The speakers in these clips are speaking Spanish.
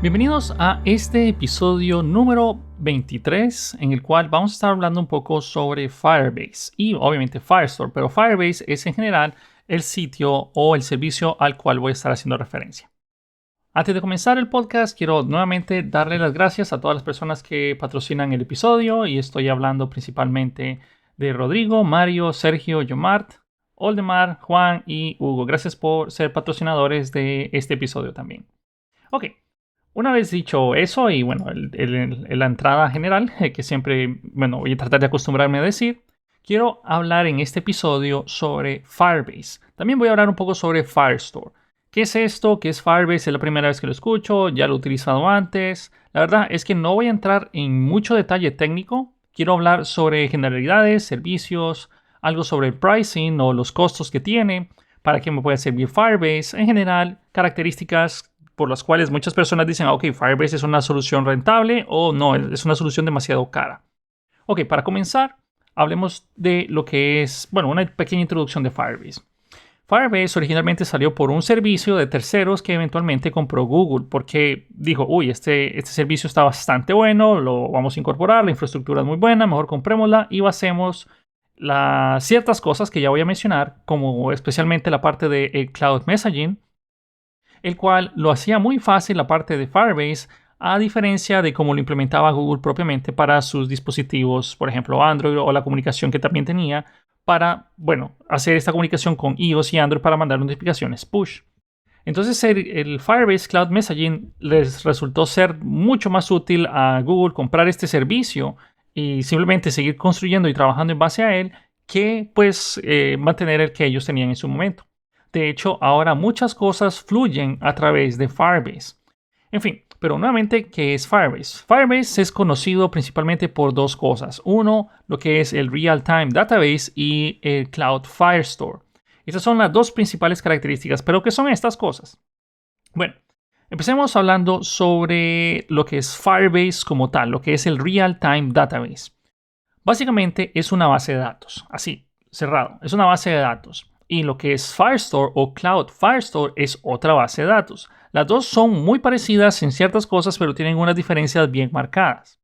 Bienvenidos a este episodio número 23 en el cual vamos a estar hablando un poco sobre Firebase y obviamente Firestore, pero Firebase es en general el sitio o el servicio al cual voy a estar haciendo referencia. Antes de comenzar el podcast, quiero nuevamente darle las gracias a todas las personas que patrocinan el episodio y estoy hablando principalmente de Rodrigo, Mario, Sergio, Yomart, Oldemar, Juan y Hugo. Gracias por ser patrocinadores de este episodio también. Ok. Una vez dicho eso y bueno, la entrada general que siempre, voy a tratar de acostumbrarme a decir, quiero hablar en este episodio sobre Firebase. También voy a hablar un poco sobre Firestore. ¿Qué es esto? ¿Qué es Firebase? Es la primera vez que lo escucho, ya lo he utilizado antes. La verdad es que no voy a entrar en mucho detalle técnico. Quiero hablar sobre generalidades, servicios, algo sobre el pricing o los costos que tiene, para qué me puede servir Firebase, en general, características por las cuales muchas personas dicen, ok, Firebase es una solución rentable o no, es una solución demasiado cara. Ok, para comenzar, hablemos de lo que es, una pequeña introducción de Firebase. Firebase originalmente salió por un servicio de terceros que eventualmente compró Google porque dijo, este servicio está bastante bueno, lo vamos a incorporar, la infraestructura es muy buena, mejor comprémosla y basemos ciertas cosas que ya voy a mencionar, como especialmente la parte de Cloud Messaging, el cual lo hacía muy fácil la parte de Firebase, a diferencia de cómo lo implementaba Google propiamente para sus dispositivos, por ejemplo Android, o la comunicación que también tenía para, hacer esta comunicación con iOS y Android para mandar notificaciones push. Entonces el Firebase Cloud Messaging les resultó ser mucho más útil a Google comprar este servicio y simplemente seguir construyendo y trabajando en base a él que mantener el que ellos tenían en su momento. De hecho, ahora muchas cosas fluyen a través de Firebase. En fin, pero nuevamente, ¿qué es Firebase? Firebase es conocido principalmente por dos cosas. Uno, lo que es el Real-Time Database y el Cloud Firestore. Estas son las dos principales características, pero ¿qué son estas cosas? Bueno, empecemos hablando sobre lo que es Firebase como tal, lo que es el Real-Time Database. Básicamente es una base de datos, así, cerrado, es una base de datos. Y lo que es Firestore o Cloud Firestore es otra base de datos. Las dos son muy parecidas en ciertas cosas, pero tienen unas diferencias bien marcadas.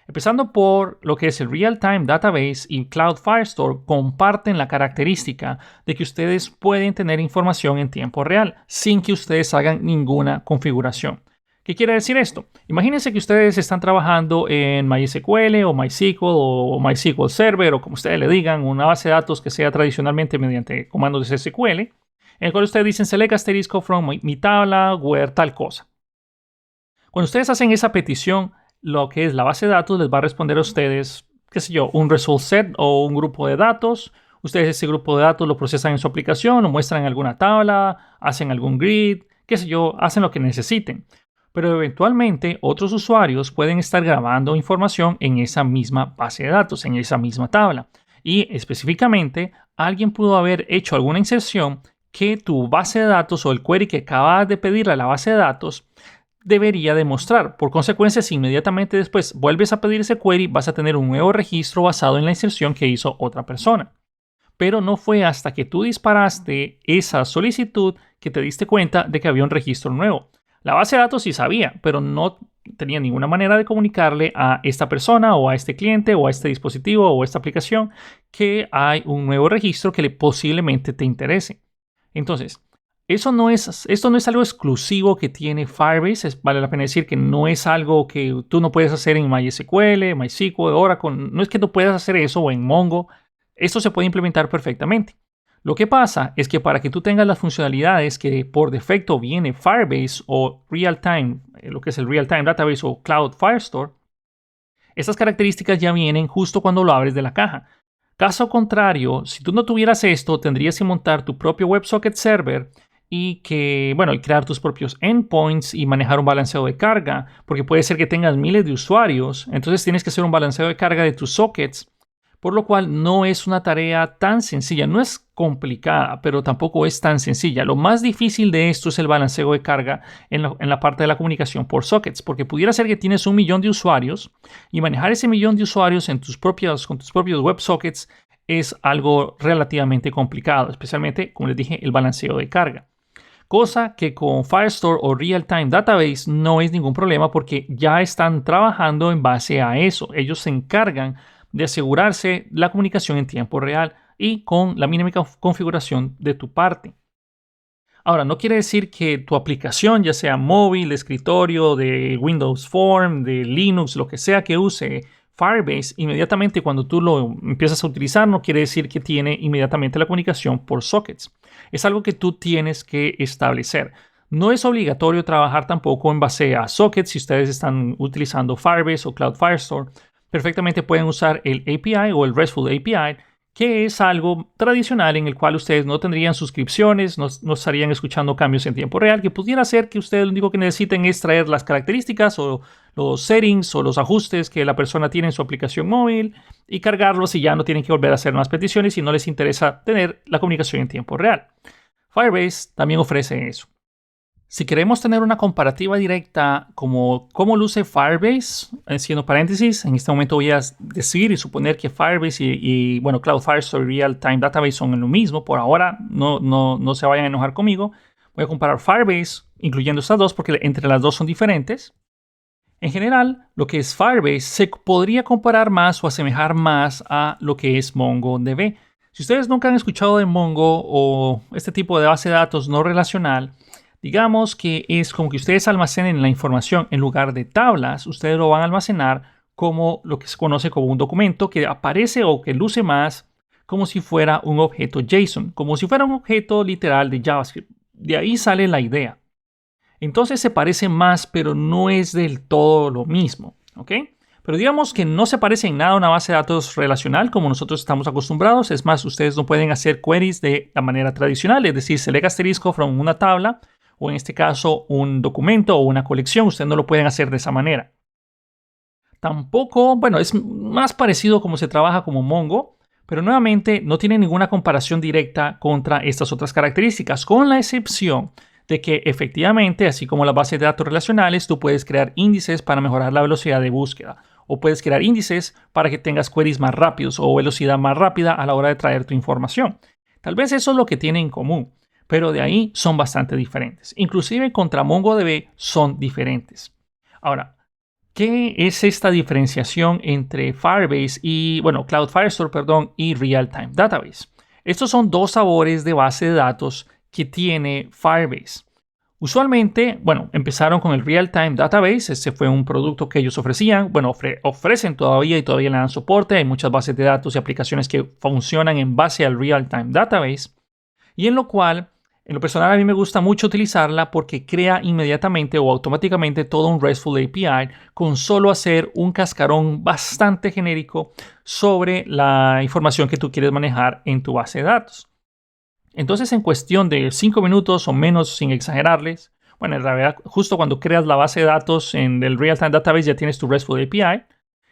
Empezando por lo que es el Real-Time Database y Cloud Firestore, comparten la característica de que ustedes pueden tener información en tiempo real sin que ustedes hagan ninguna configuración. ¿Qué quiere decir esto? Imagínense que ustedes están trabajando en MySQL o MySQL o MySQL Server o como ustedes le digan, una base de datos que sea tradicionalmente mediante comandos de SQL, en el cual ustedes dicen select asterisco from mi tabla where tal cosa. Cuando ustedes hacen esa petición, lo que es la base de datos les va a responder a ustedes, un result set o un grupo de datos. Ustedes ese grupo de datos lo procesan en su aplicación, lo muestran en alguna tabla, hacen algún grid, hacen lo que necesiten. Pero eventualmente otros usuarios pueden estar grabando información en esa misma base de datos, en esa misma tabla. Y específicamente, alguien pudo haber hecho alguna inserción que tu base de datos o el query que acabas de pedirle a la base de datos debería demostrar. Por consecuencia, si inmediatamente después vuelves a pedir ese query, vas a tener un nuevo registro basado en la inserción que hizo otra persona. Pero no fue hasta que tú disparaste esa solicitud que te diste cuenta de que había un registro nuevo. La base de datos sí sabía, pero no tenía ninguna manera de comunicarle a esta persona o a este cliente o a este dispositivo o a esta aplicación que hay un nuevo registro que posiblemente te interese. Entonces, esto no es algo exclusivo que tiene Firebase. Vale la pena decir que no es algo que tú no puedes hacer en MySQL, MySQL, Oracle. No es que no puedas hacer eso o en Mongo. Esto se puede implementar perfectamente. Lo que pasa es que para que tú tengas las funcionalidades que por defecto viene Firebase o Real-Time, lo que es el Real-Time Database o Cloud Firestore, estas características ya vienen justo cuando lo abres de la caja. Caso contrario, si tú no tuvieras esto, tendrías que montar tu propio WebSocket server y crear tus propios endpoints y manejar un balanceo de carga, porque puede ser que tengas miles de usuarios, entonces tienes que hacer un balanceo de carga de tus sockets. Por lo cual no es una tarea tan sencilla, no es complicada, pero tampoco es tan sencilla. Lo más difícil de esto es el balanceo de carga en la parte de la comunicación por sockets, porque pudiera ser que tienes 1 millón de usuarios y manejar ese 1 millón de usuarios con tus propios WebSockets es algo relativamente complicado, especialmente, como les dije, el balanceo de carga. Cosa que con Firestore o Real-Time Database no es ningún problema porque ya están trabajando en base a eso. Ellos se encargan de asegurarse la comunicación en tiempo real y con la mínima configuración de tu parte. Ahora, no quiere decir que tu aplicación, ya sea móvil, de escritorio, de Windows Form, de Linux, lo que sea que use Firebase, inmediatamente cuando tú lo empiezas a utilizar, no quiere decir que tiene inmediatamente la comunicación por sockets. Es algo que tú tienes que establecer. No es obligatorio trabajar tampoco en base a sockets si ustedes están utilizando Firebase o Cloud Firestore. Perfectamente pueden usar el API o el RESTful API, que es algo tradicional en el cual ustedes no tendrían suscripciones, no estarían escuchando cambios en tiempo real, que pudiera ser que ustedes lo único que necesiten es traer las características o los settings o los ajustes que la persona tiene en su aplicación móvil y cargarlos y ya no tienen que volver a hacer más peticiones y no les interesa tener la comunicación en tiempo real. Firebase también ofrece eso. Si queremos tener una comparativa directa como cómo luce Firebase, haciendo paréntesis, en este momento voy a decir y suponer que Firebase y Cloud Firestore y Real-Time Database son lo mismo. Por ahora no se vayan a enojar conmigo. Voy a comparar Firebase, incluyendo estas dos, porque entre las dos son diferentes. En general, lo que es Firebase se podría comparar más o asemejar más a lo que es MongoDB. Si ustedes nunca han escuchado de Mongo o este tipo de base de datos no relacional, digamos que es como que ustedes almacenen la información en lugar de tablas, ustedes lo van a almacenar como lo que se conoce como un documento que aparece o que luce más como si fuera un objeto JSON, como si fuera un objeto literal de JavaScript. De ahí sale la idea. Entonces se parece más, pero no es del todo lo mismo, ¿ok? Pero digamos que no se parece en nada a una base de datos relacional como nosotros estamos acostumbrados. Es más, ustedes no pueden hacer queries de la manera tradicional, es decir, select asterisco from una tabla o en este caso un documento o una colección. Ustedes no lo pueden hacer de esa manera. Tampoco, es más parecido como se trabaja como Mongo, pero nuevamente no tiene ninguna comparación directa contra estas otras características, con la excepción de que efectivamente, así como las bases de datos relacionales, tú puedes crear índices para mejorar la velocidad de búsqueda o puedes crear índices para que tengas queries más rápidos o velocidad más rápida a la hora de traer tu información. Tal vez eso es lo que tienen en común, pero de ahí son bastante diferentes. Inclusive contra MongoDB son diferentes. Ahora, ¿qué es esta diferenciación entre Firebase y, Cloud Firestore, y Real-Time Database? Estos son dos sabores de base de datos que tiene Firebase. Usualmente, empezaron con el Real-Time Database. Ese fue un producto que ellos ofrecían. Ofrecen todavía y todavía le dan soporte. Hay muchas bases de datos y aplicaciones que funcionan en base al Real-Time Database. Y en lo cual, en lo personal, a mí me gusta mucho utilizarla porque crea inmediatamente o automáticamente todo un RESTful API con solo hacer un cascarón bastante genérico sobre la información que tú quieres manejar en tu base de datos. Entonces, en cuestión de 5 minutos o menos, sin exagerarles, en realidad, justo cuando creas la base de datos en el Real-Time Database ya tienes tu RESTful API.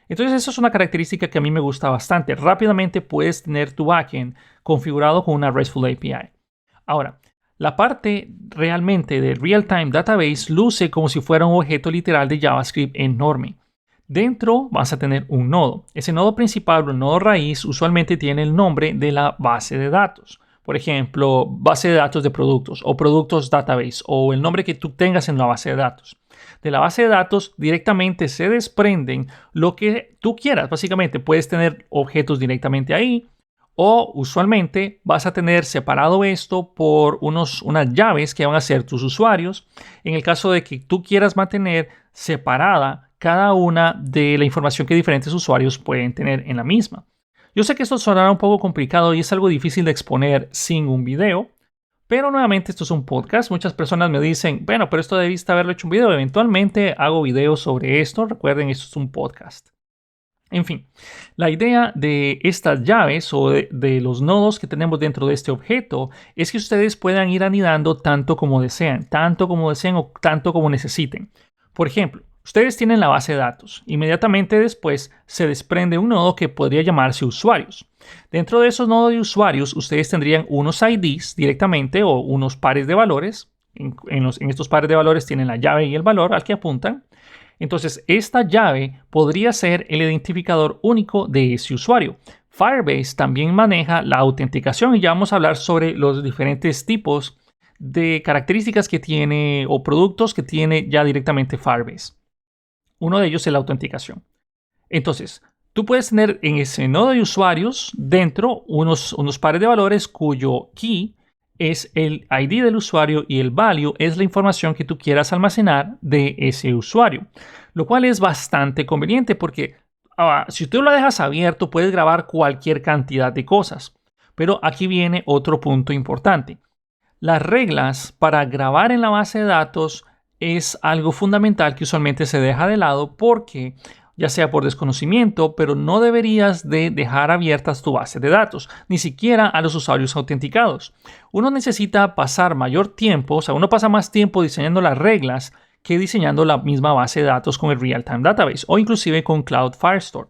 Entonces, eso es una característica que a mí me gusta bastante. Rápidamente puedes tener tu backend configurado con una RESTful API. Ahora, la parte realmente del Real-Time Database luce como si fuera un objeto literal de JavaScript enorme. Dentro vas a tener un nodo. Ese nodo principal o el nodo raíz usualmente tiene el nombre de la base de datos. Por ejemplo, base de datos de productos o productos database o el nombre que tú tengas en la base de datos. De la base de datos directamente se desprenden lo que tú quieras. Básicamente puedes tener objetos directamente ahí o usualmente vas a tener separado esto por unas llaves que van a ser tus usuarios. En el caso de que tú quieras mantener separada cada una de la información que diferentes usuarios pueden tener en la misma. Yo sé que esto sonará un poco complicado y es algo difícil de exponer sin un video, pero nuevamente esto es un podcast. Muchas personas me dicen, pero esto debiste haberlo hecho un video. Eventualmente hago videos sobre esto. Recuerden, esto es un podcast. En fin, la idea de estas llaves o de los nodos que tenemos dentro de este objeto es que ustedes puedan ir anidando tanto como desean o tanto como necesiten. Por ejemplo, ustedes tienen la base de datos. Inmediatamente después se desprende un nodo que podría llamarse usuarios. Dentro de esos nodos de usuarios, ustedes tendrían unos IDs directamente o unos pares de valores. En estos pares de valores tienen la llave y el valor al que apuntan. Entonces, esta llave podría ser el identificador único de ese usuario. Firebase también maneja la autenticación y ya vamos a hablar sobre los diferentes tipos de características que tiene o productos que tiene ya directamente Firebase. Uno de ellos es la autenticación. Entonces, tú puedes tener en ese nodo de usuarios dentro unos pares de valores cuyo key es el ID del usuario y el value es la información que tú quieras almacenar de ese usuario. Lo cual es bastante conveniente porque si tú lo dejas abierto puedes grabar cualquier cantidad de cosas. Pero aquí viene otro punto importante. Las reglas para grabar en la base de datos es algo fundamental que usualmente se deja de lado porque ya sea por desconocimiento, pero no deberías de dejar abiertas tu base de datos, ni siquiera a los usuarios autenticados. Uno necesita pasar mayor tiempo, o sea, uno pasa más tiempo diseñando las reglas que diseñando la misma base de datos con el Real-Time Database o inclusive con Cloud Firestore.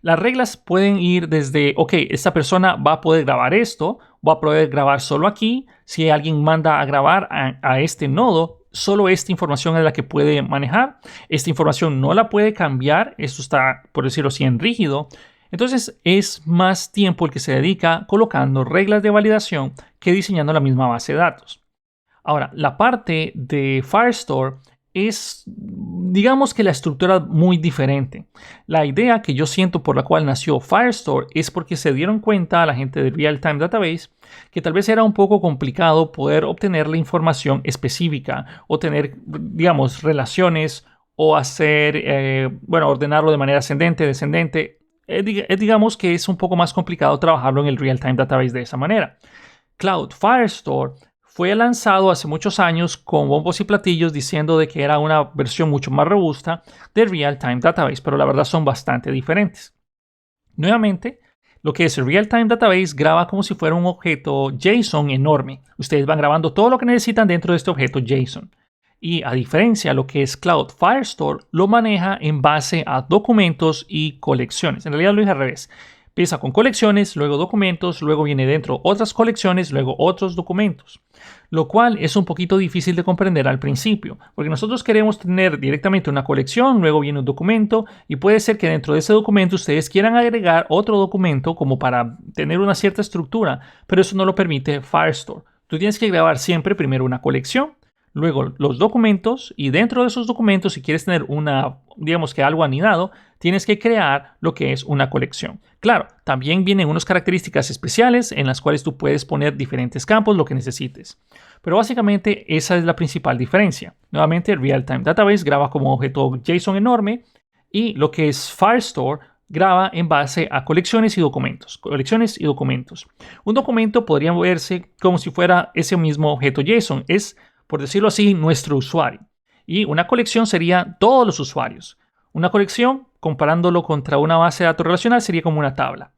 Las reglas pueden ir desde, ok, esta persona va a poder grabar esto, va a poder grabar solo aquí. Si alguien manda a grabar a este nodo, solo esta información es la que puede manejar. Esta información no la puede cambiar. Esto está, por decirlo así, en rígido. Entonces es más tiempo el que se dedica colocando reglas de validación que diseñando la misma base de datos. Ahora, la parte de Firestore es, digamos que la estructura muy diferente. La idea que yo siento por la cual nació Firestore es porque se dieron cuenta a la gente de Real-Time Database que tal vez era un poco complicado poder obtener la información específica o tener, digamos, relaciones o hacer, ordenarlo de manera ascendente, descendente. Digamos que es un poco más complicado trabajarlo en el Real-Time Database de esa manera. Cloud Firestore fue lanzado hace muchos años con bombos y platillos diciendo de que era una versión mucho más robusta del Real-Time Database, pero la verdad son bastante diferentes. Nuevamente, lo que es el Real-Time Database graba como si fuera un objeto JSON enorme. Ustedes van grabando todo lo que necesitan dentro de este objeto JSON. Y a diferencia de lo que es Cloud Firestore, lo maneja en base a documentos y colecciones. En realidad lo hice al revés. Empieza con colecciones, luego documentos, luego viene dentro otras colecciones, luego otros documentos. Lo cual es un poquito difícil de comprender al principio, porque nosotros queremos tener directamente una colección, luego viene un documento y puede ser que dentro de ese documento ustedes quieran agregar otro documento como para tener una cierta estructura, pero eso no lo permite Firestore. Tú tienes que grabar siempre primero una colección, luego los documentos y dentro de esos documentos, si quieres tener digamos que algo anidado, tienes que crear lo que es una colección. Claro, también vienen unas características especiales en las cuales tú puedes poner diferentes campos, lo que necesites. Pero básicamente esa es la principal diferencia. Nuevamente, el Real-Time Database graba como objeto JSON enorme y lo que es Firestore graba en base a colecciones y documentos. Colecciones y documentos. Un documento podría verse como si fuera ese mismo objeto JSON. Es, por decirlo así, nuestro usuario. Y una colección sería todos los usuarios. Una colección, comparándolo contra una base de datos relacional, sería como una tabla.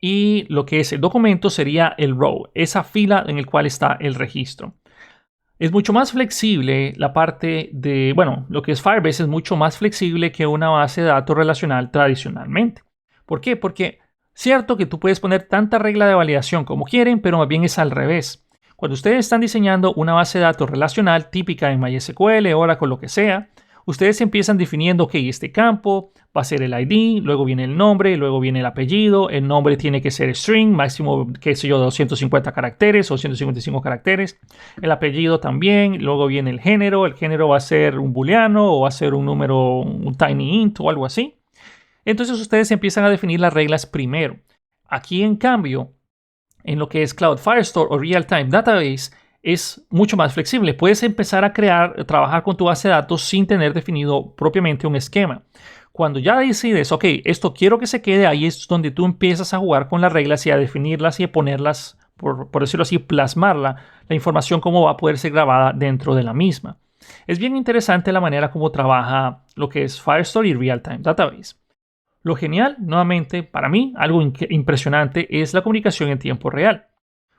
Y lo que es el documento sería el row, esa fila en la cual está el registro. Es mucho más flexible la parte de, lo que es Firebase es mucho más flexible que una base de datos relacional tradicionalmente. ¿Por qué? Porque cierto que tú puedes poner tanta regla de validación como quieren, pero más bien es al revés. Cuando ustedes están diseñando una base de datos relacional típica en MySQL, Oracle, lo que sea, ustedes empiezan definiendo que este campo va a ser el ID, luego viene el nombre, luego viene el apellido. El nombre tiene que ser string, máximo, 250 caracteres o 155 caracteres. El apellido también, luego viene el género va a ser un booleano o va a ser un número, un tiny int o algo así. Entonces ustedes empiezan a definir las reglas primero. Aquí, en cambio, en lo que es Cloud Firestore o Real-Time Database, es mucho más flexible. Puedes empezar a trabajar con tu base de datos sin tener definido propiamente un esquema. Cuando ya decides, ok, esto quiero que se quede, ahí es donde tú empiezas a jugar con las reglas y a definirlas y a ponerlas, por decirlo así, plasmarla, la información cómo va a poder ser grabada dentro de la misma. Es bien interesante la manera como trabaja lo que es Firestore y Real-Time Database. Lo genial, nuevamente, para mí, algo impresionante es la comunicación en tiempo real.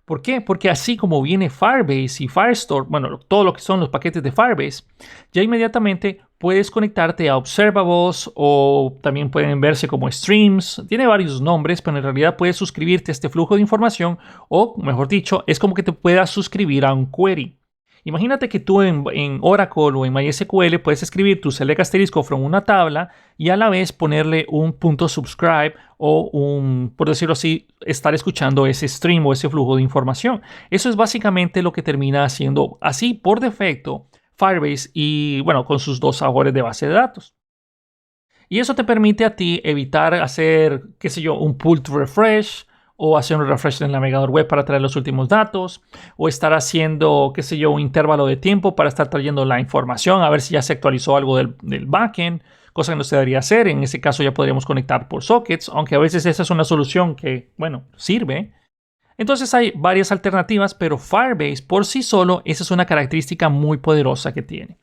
¿Por qué? Porque así como viene Firebase y Firestore, todo lo que son los paquetes de Firebase, ya inmediatamente puedes conectarte a observables o también pueden verse como streams. Tiene varios nombres, pero en realidad puedes suscribirte a este flujo de información o, mejor dicho, es como que te puedas suscribir a un query. Imagínate que tú en Oracle o en MySQL puedes escribir tu select asterisco from una tabla y a la vez ponerle un punto subscribe o por decirlo así, estar escuchando ese stream o ese flujo de información. Eso es básicamente lo que termina haciendo así por defecto Firebase y bueno, con sus dos sabores de base de datos. Y eso te permite a ti evitar hacer, qué sé yo, un pull to refresh o hacer un refresh en el navegador web para traer los últimos datos o estar haciendo, qué sé yo, un intervalo de tiempo para estar trayendo la información a ver si ya se actualizó algo del backend, cosa que no se debería hacer. En ese caso ya podríamos conectar por sockets, aunque a veces esa es una solución que, bueno, sirve. Entonces hay varias alternativas, pero Firebase por sí solo, esa es una característica muy poderosa que tiene.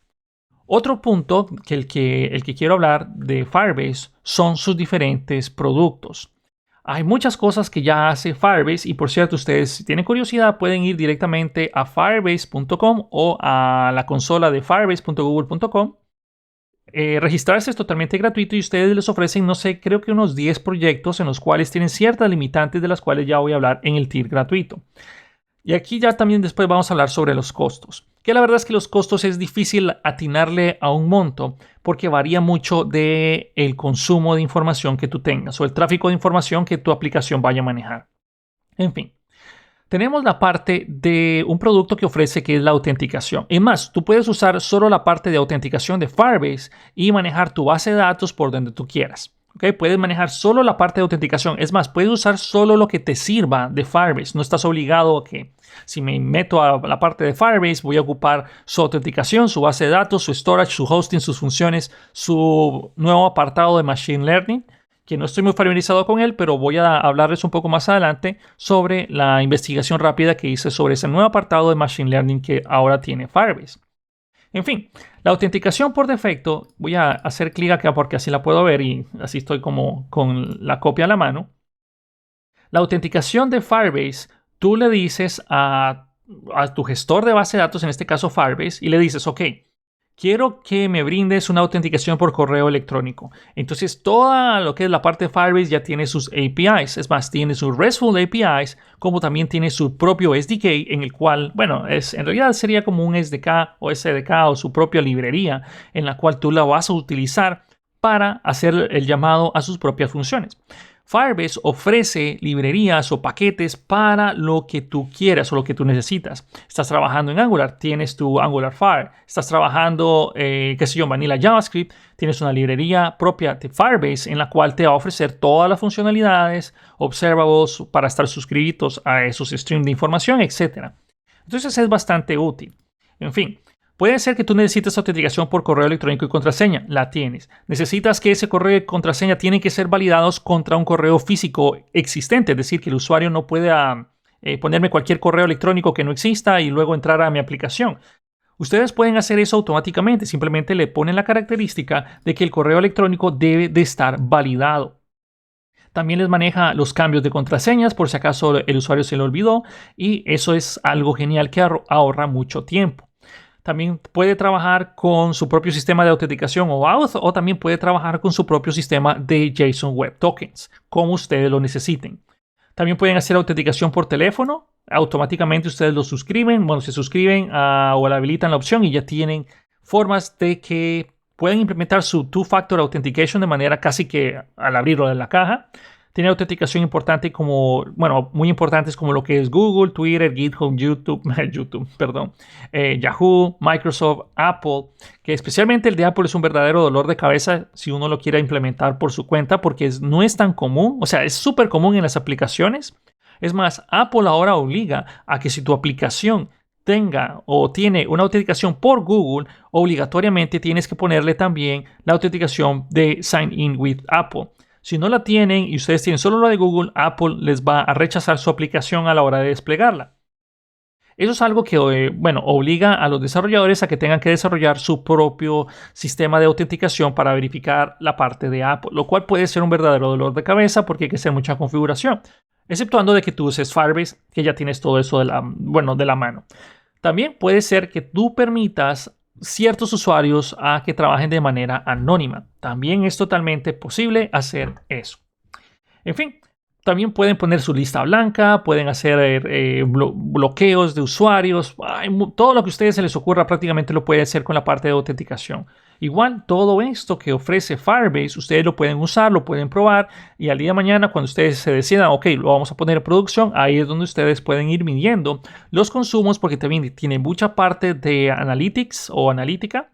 Otro punto que el que quiero hablar de Firebase son sus diferentes productos. Hay muchas cosas que ya hace Firebase y por cierto, ustedes si tienen curiosidad pueden ir directamente a firebase.com o a la consola de firebase.google.com. Registrarse es totalmente gratuito y ustedes les ofrecen, no sé, creo que unos 10 proyectos en los cuales tienen ciertas limitantes de las cuales ya voy a hablar en el tier gratuito. Y aquí ya también después vamos a hablar sobre los costos. Que la verdad es que los costos es difícil atinarle a un monto porque varía mucho del consumo de información que tú tengas o el tráfico de información que tu aplicación vaya a manejar. En fin, tenemos la parte de un producto que ofrece que es la autenticación. Es más, tú puedes usar solo la parte de autenticación de Firebase y manejar tu base de datos por donde tú quieras. ¿Okay? Puedes manejar solo la parte de autenticación. Es más, puedes usar solo lo que te sirva de Firebase. No estás obligado a que si me meto a la parte de Firebase voy a ocupar su autenticación, su base de datos, su storage, su hosting, sus funciones, su nuevo apartado de Machine Learning, que no estoy muy familiarizado con él, pero voy a hablarles un poco más adelante sobre la investigación rápida que hice sobre ese nuevo apartado de Machine Learning que ahora tiene Firebase. En fin, la autenticación por defecto, voy a hacer clic acá porque así la puedo ver y así estoy como con la copia a la mano. La autenticación de Firebase, tú le dices a tu gestor de base de datos, en este caso Firebase, y le dices, ok, quiero que me brindes una autenticación por correo electrónico. Entonces, toda lo que es la parte de Firebase ya tiene sus APIs. Es más, tiene sus RESTful APIs, como también tiene su propio SDK, en el cual, bueno, en realidad sería como un SDK o SDK o su propia librería, en la cual tú la vas a utilizar para hacer el llamado a sus propias funciones. Firebase ofrece librerías o paquetes para lo que tú quieras o lo que tú necesitas. Estás trabajando en Angular, tienes tu Angular Fire. Estás trabajando, qué sé yo, Vanilla JavaScript, tienes una librería propia de Firebase en la cual te va a ofrecer todas las funcionalidades, observables para estar suscritos a esos streams de información, etc. Entonces es bastante útil. En fin. Puede ser que tú necesites autenticación por correo electrónico y contraseña. La tienes. Necesitas que ese correo y contraseña tienen que ser validados contra un correo físico existente. Es decir, que el usuario no pueda ponerme cualquier correo electrónico que no exista y luego entrar a mi aplicación. Ustedes pueden hacer eso automáticamente. Simplemente le ponen la característica de que el correo electrónico debe de estar validado. También les maneja los cambios de contraseñas por si acaso el usuario se le olvidó. Y eso es algo genial que ahorra mucho tiempo. También puede trabajar con su propio sistema de autenticación o auth, o también puede trabajar con su propio sistema de JSON Web Tokens, como ustedes lo necesiten. También pueden hacer autenticación por teléfono. Automáticamente ustedes lo suscriben, se suscriben o le habilitan la opción y ya tienen formas de que pueden implementar su Two-Factor Authentication de manera casi que al abrirlo de la caja. Tiene autenticación importante muy importantes como lo que es Google, Twitter, GitHub, Yahoo, Microsoft, Apple, que especialmente el de Apple es un verdadero dolor de cabeza si uno lo quiere implementar por su cuenta porque no es tan común, o sea, es súper común en las aplicaciones. Es más, Apple ahora obliga a que si tu aplicación tenga o tiene una autenticación por Google, obligatoriamente tienes que ponerle también la autenticación de Sign In with Apple. Si no la tienen y ustedes tienen solo la de Google, Apple les va a rechazar su aplicación a la hora de desplegarla. Eso es algo que, obliga a los desarrolladores a que tengan que desarrollar su propio sistema de autenticación para verificar la parte de Apple, lo cual puede ser un verdadero dolor de cabeza porque hay que hacer mucha configuración, exceptuando de que tú uses Firebase, que ya tienes todo eso de la mano. También puede ser que tú permitas ciertos usuarios a que trabajen de manera anónima. También es totalmente posible hacer eso. En fin, También pueden poner su lista blanca, pueden hacer bloqueos de usuarios. Todo lo que a ustedes se les ocurra prácticamente lo pueden hacer con la parte de autenticación. Igual, todo esto que ofrece Firebase, ustedes lo pueden usar, lo pueden probar y al día de mañana cuando ustedes se decidan, ok, lo vamos a poner en producción, ahí es donde ustedes pueden ir midiendo los consumos porque también tiene mucha parte de analytics o analítica.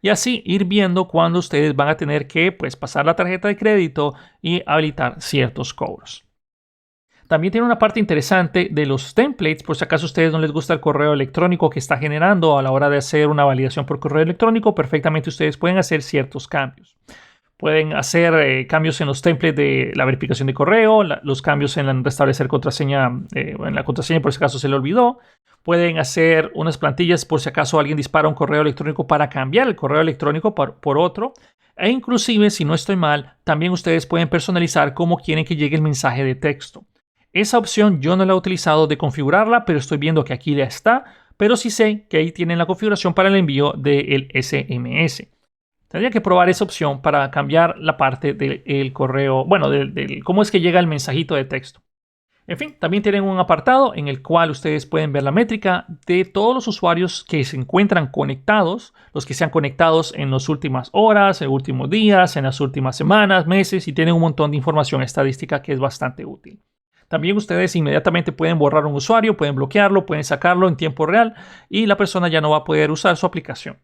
Y así ir viendo cuándo ustedes van a tener que pasar la tarjeta de crédito y habilitar ciertos cobros. También tiene una parte interesante de los templates, por si acaso a ustedes no les gusta el correo electrónico que está generando a la hora de hacer una validación por correo electrónico, perfectamente ustedes pueden hacer ciertos cambios. Pueden hacer cambios en los templates de la verificación de correo, los cambios en restablecer contraseña, en la contraseña por si acaso se le olvidó. Pueden hacer unas plantillas por si acaso alguien dispara un correo electrónico para cambiar el correo electrónico por otro. E inclusive, si no estoy mal, también ustedes pueden personalizar cómo quieren que llegue el mensaje de texto. Esa opción yo no la he utilizado de configurarla, pero estoy viendo que aquí ya está. Pero sí sé que ahí tienen la configuración para el envío del SMS. Tendría que probar esa opción para cambiar la parte del correo, bueno, cómo es que llega el mensajito de texto. En fin, también tienen un apartado en el cual ustedes pueden ver la métrica de todos los usuarios que se encuentran conectados, los que se han conectado en las últimas horas, en los últimos días, en las últimas semanas, meses, y tienen un montón de información estadística que es bastante útil. También ustedes inmediatamente pueden borrar un usuario, pueden bloquearlo, pueden sacarlo en tiempo real y la persona ya no va a poder usar su aplicación.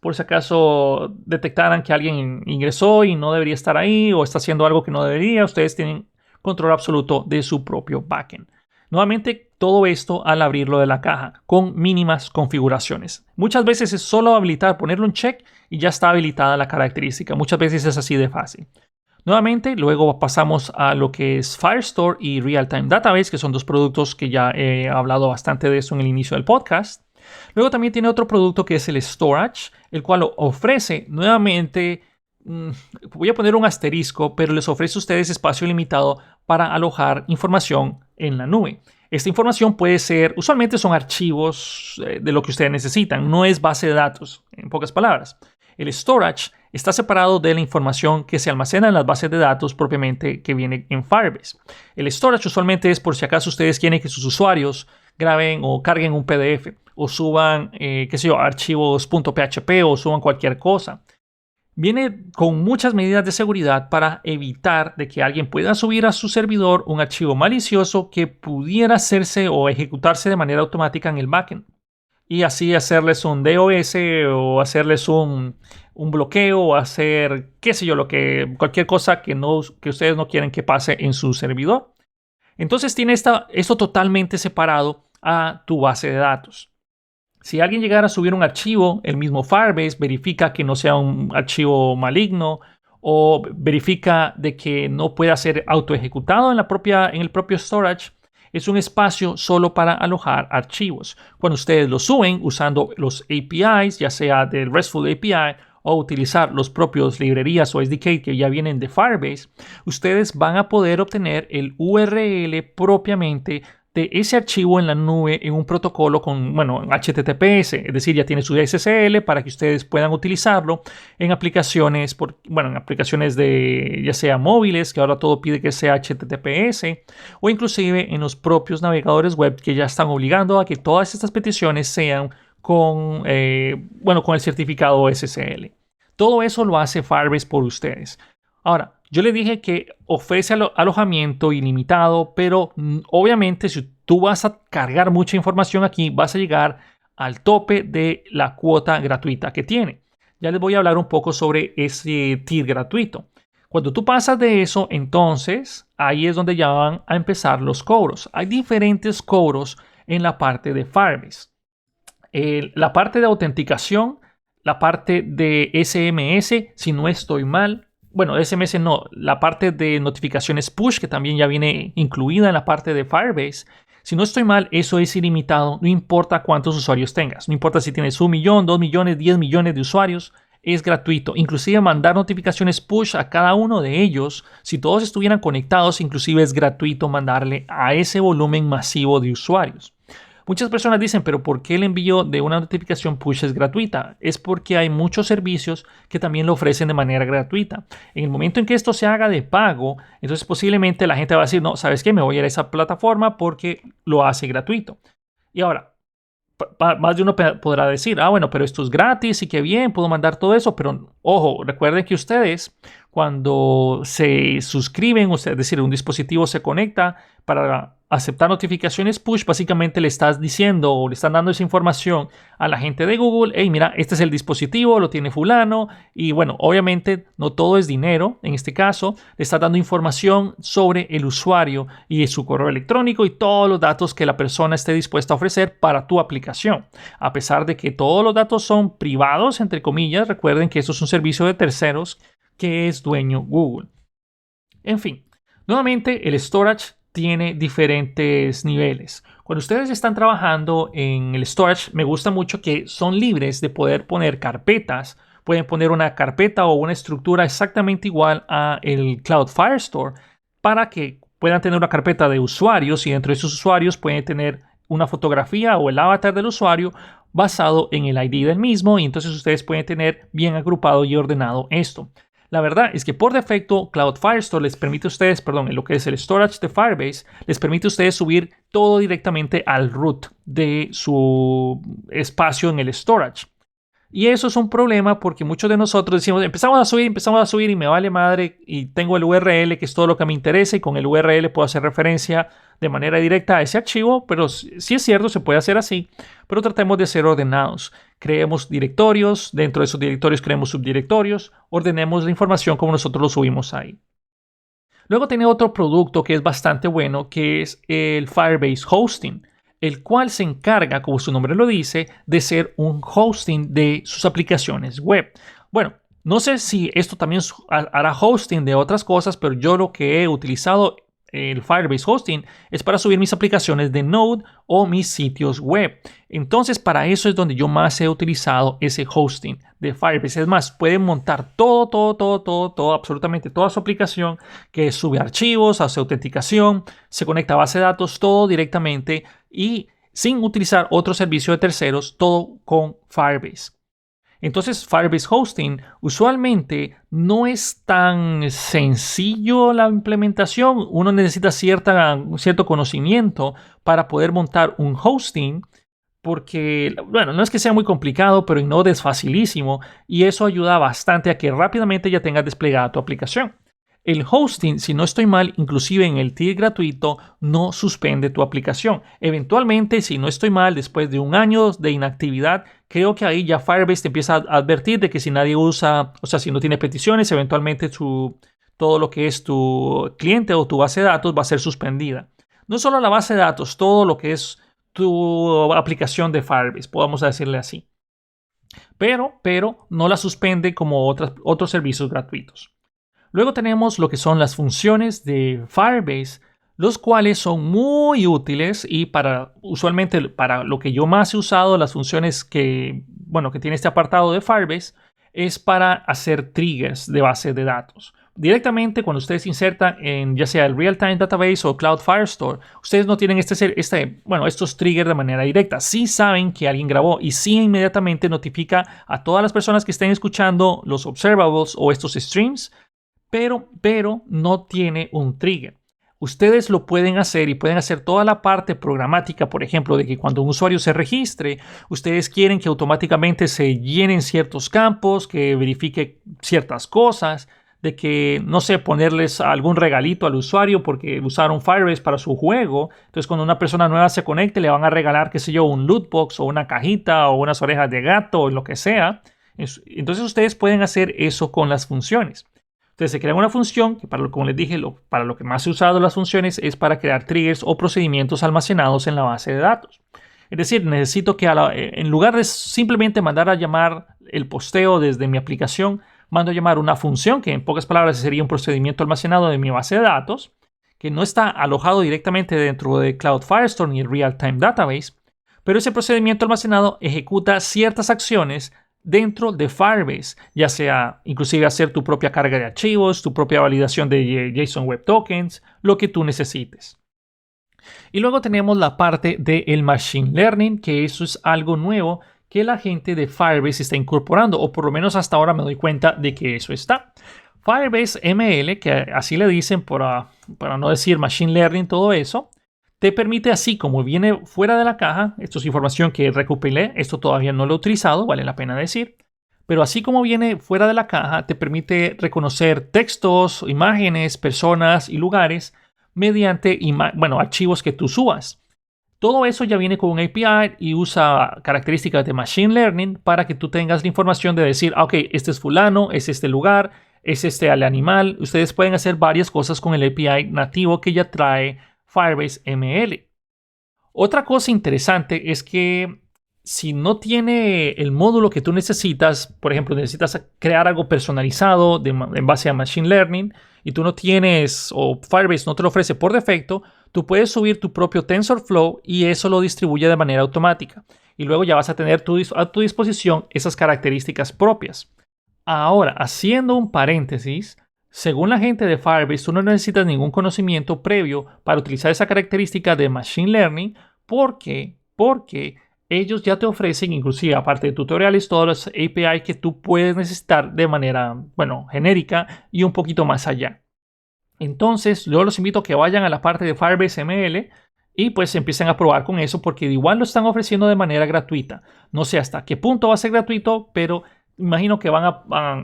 Por si acaso detectaran que alguien ingresó y no debería estar ahí o está haciendo algo que no debería, ustedes tienen control absoluto de su propio backend. Nuevamente, todo esto al abrirlo de la caja con mínimas configuraciones. Muchas veces es solo habilitar, ponerle un check y ya está habilitada la característica. Muchas veces es así de fácil. Nuevamente, luego pasamos a lo que es Firestore y Real-Time Database, que son dos productos que ya he hablado bastante de eso en el inicio del podcast. Luego también tiene otro producto que es el Storage, el cual ofrece nuevamente, voy a poner un asterisco, pero les ofrece a ustedes espacio limitado para alojar información en la nube. Esta información puede ser, usualmente son archivos de lo que ustedes necesitan, no es base de datos, en pocas palabras. El storage está separado de la información que se almacena en las bases de datos propiamente que viene en Firebase. El storage usualmente es por si acaso ustedes quieren que sus usuarios graben o carguen un PDF o suban, archivos .php o suban cualquier cosa. Viene con muchas medidas de seguridad para evitar de que alguien pueda subir a su servidor un archivo malicioso que pudiera hacerse o ejecutarse de manera automática en el backend. Y así hacerles un DOS o hacerles un bloqueo o hacer, cualquier cosa que ustedes no quieren que pase en su servidor. Entonces tiene esto totalmente separado a tu base de datos. Si alguien llegara a subir un archivo, el mismo Firebase verifica que no sea un archivo maligno o verifica de que no pueda ser autoejecutado en el propio storage. Es un espacio solo para alojar archivos. Cuando ustedes lo suben usando los APIs, ya sea del RESTful API o utilizar los propios librerías o SDK que ya vienen de Firebase, ustedes van a poder obtener el URL propiamente de ese archivo en la nube en un protocolo con, HTTPS, es decir, ya tiene su SSL para que ustedes puedan utilizarlo en aplicaciones, de ya sea móviles, que ahora todo pide que sea HTTPS, o inclusive en los propios navegadores web que ya están obligando a que todas estas peticiones sean con el certificado SSL. Todo eso lo hace Firebase por ustedes. Ahora, yo le dije que ofrece alojamiento ilimitado, pero obviamente si tú vas a cargar mucha información aquí, vas a llegar al tope de la cuota gratuita que tiene. Ya les voy a hablar un poco sobre ese tier gratuito. Cuando tú pasas de eso, entonces ahí es donde ya van a empezar los cobros. Hay diferentes cobros en la parte de Firebase. La parte de autenticación, la parte de SMS, si no estoy mal. Bueno, SMS no, la parte de notificaciones push, que también ya viene incluida en la parte de Firebase. Si no estoy mal, eso es ilimitado, no importa cuántos usuarios tengas. No importa si tienes 1 millón, 2 millones, 10 millones de usuarios, es gratuito. Inclusive mandar notificaciones push a cada uno de ellos, si todos estuvieran conectados, inclusive es gratuito mandarle a ese volumen masivo de usuarios. Muchas personas dicen, pero ¿por qué el envío de una notificación push es gratuita? Es porque hay muchos servicios que también lo ofrecen de manera gratuita. En el momento en que esto se haga de pago, entonces posiblemente la gente va a decir, no, ¿sabes qué? Me voy a ir a esa plataforma porque lo hace gratuito. Y ahora, más de uno podrá decir, bueno, pero esto es gratis y qué bien, puedo mandar todo eso, pero ojo, recuerden que ustedes cuando se suscriben, es decir, un dispositivo se conecta para aceptar notificaciones push, básicamente le estás diciendo o le están dando esa información a la gente de Google, hey, mira, este es el dispositivo, lo tiene fulano, y bueno, obviamente no todo es dinero, en este caso, le estás dando información sobre el usuario y su correo electrónico y todos los datos que la persona esté dispuesta a ofrecer para tu aplicación. A pesar de que todos los datos son privados, entre comillas, recuerden que esto es un servicio de terceros que es dueño Google. En fin, nuevamente el storage tiene diferentes niveles. Cuando ustedes están trabajando en el storage, me gusta mucho que son libres de poder poner carpetas. Pueden poner una carpeta o una estructura exactamente igual a el Cloud Firestore para que puedan tener una carpeta de usuarios y dentro de esos usuarios pueden tener una fotografía o el avatar del usuario basado en el ID del mismo y entonces ustedes pueden tener bien agrupado y ordenado esto. La verdad es que por defecto Cloud Firestore les permite a ustedes, en lo que es el storage de Firebase, les permite a ustedes subir todo directamente al root de su espacio en el storage. Y eso es un problema porque muchos de nosotros decimos, empezamos a subir y me vale madre y tengo el URL que es todo lo que me interesa y con el URL puedo hacer referencia de manera directa a ese archivo, pero sí es cierto, se puede hacer así, pero tratemos de ser ordenados. Creemos directorios, dentro de esos directorios creemos subdirectorios, ordenemos la información como nosotros lo subimos ahí. Luego tiene otro producto que es bastante bueno, que es el Firebase Hosting, el cual se encarga, como su nombre lo dice, de ser un hosting de sus aplicaciones web. Bueno, no sé si esto también hará hosting de otras cosas, pero yo lo que he utilizado el Firebase Hosting es para subir mis aplicaciones de Node o mis sitios web. Entonces, para eso es donde yo más he utilizado ese hosting de Firebase. Es más, pueden montar todo, absolutamente toda su aplicación que sube archivos, hace autenticación, se conecta a base de datos, todo directamente y sin utilizar otro servicio de terceros, todo con Firebase. Entonces, Firebase Hosting usualmente no es tan sencillo la implementación. Uno necesita cierto conocimiento para poder montar un hosting porque, bueno, no es que sea muy complicado, pero en Node es facilísimo y eso ayuda bastante a que rápidamente ya tengas desplegada tu aplicación. El hosting, si no estoy mal, inclusive en el tier gratuito, no suspende tu aplicación. Eventualmente, si no estoy mal, después de un año de inactividad, creo que ahí ya Firebase te empieza a advertir de que si nadie usa, o sea, si no tiene peticiones, eventualmente todo lo que es tu cliente o tu base de datos va a ser suspendida. No solo la base de datos, todo lo que es tu aplicación de Firebase, podemos decirle así. Pero no la suspende como otros servicios gratuitos. Luego tenemos lo que son las funciones de Firebase, los cuales son muy útiles y usualmente para lo que yo más he usado, las funciones que tiene este apartado de Firebase, es para hacer triggers de base de datos. Directamente cuando ustedes insertan en ya sea el Real-Time Database o Cloud Firestore, ustedes no tienen estos triggers de manera directa. Sí saben que alguien grabó y sí inmediatamente notifica a todas las personas que estén escuchando los observables o estos streams, pero no tiene un trigger. Ustedes lo pueden hacer y pueden hacer toda la parte programática, por ejemplo, de que cuando un usuario se registre, ustedes quieren que automáticamente se llenen ciertos campos, que verifique ciertas cosas, de que, no sé, ponerles algún regalito al usuario porque usaron Firebase para su juego. Entonces, cuando una persona nueva se conecte, le van a regalar, qué sé yo, un loot box o una cajita o unas orejas de gato o lo que sea. Entonces, ustedes pueden hacer eso con las funciones. Entonces se crea una función que, como les dije, para lo que más he usado las funciones es para crear triggers o procedimientos almacenados en la base de datos. Es decir, necesito que en lugar de simplemente mandar a llamar el posteo desde mi aplicación, mando a llamar una función que en pocas palabras sería un procedimiento almacenado de mi base de datos, que no está alojado directamente dentro de Cloud Firestore ni el Real-Time Database, pero ese procedimiento almacenado ejecuta ciertas acciones dentro de Firebase, ya sea inclusive hacer tu propia carga de archivos, tu propia validación de JSON Web Tokens, lo que tú necesites. Y luego tenemos la parte del Machine Learning, que eso es algo nuevo que la gente de Firebase está incorporando, o por lo menos hasta ahora me doy cuenta de que eso está. Firebase ML, que así le dicen para no decir Machine Learning, todo eso, te permite, así como viene fuera de la caja, esto es información que recopilé, esto todavía no lo he utilizado, vale la pena decir, pero así como viene fuera de la caja, te permite reconocer textos, imágenes, personas y lugares mediante archivos que tú subas. Todo eso ya viene con un API y usa características de Machine Learning para que tú tengas la información de decir, ok, este es fulano, es este lugar, es este al animal. Ustedes pueden hacer varias cosas con el API nativo que ya trae Firebase ML. Otra cosa interesante es que si no tiene el módulo que tú necesitas, por ejemplo, necesitas crear algo personalizado en base a Machine Learning y tú no tienes, o Firebase no te lo ofrece por defecto, tú puedes subir tu propio TensorFlow y eso lo distribuye de manera automática. Y luego ya vas a tener a tu disposición esas características propias. Ahora, haciendo un paréntesis, según la gente de Firebase, tú no necesitas ningún conocimiento previo para utilizar esa característica de Machine Learning porque ellos ya te ofrecen, inclusive aparte de tutoriales, todos los API que tú puedes necesitar de manera, genérica y un poquito más allá. Entonces, yo los invito a que vayan a la parte de Firebase ML y pues empiecen a probar con eso porque igual lo están ofreciendo de manera gratuita. No sé hasta qué punto va a ser gratuito, pero imagino que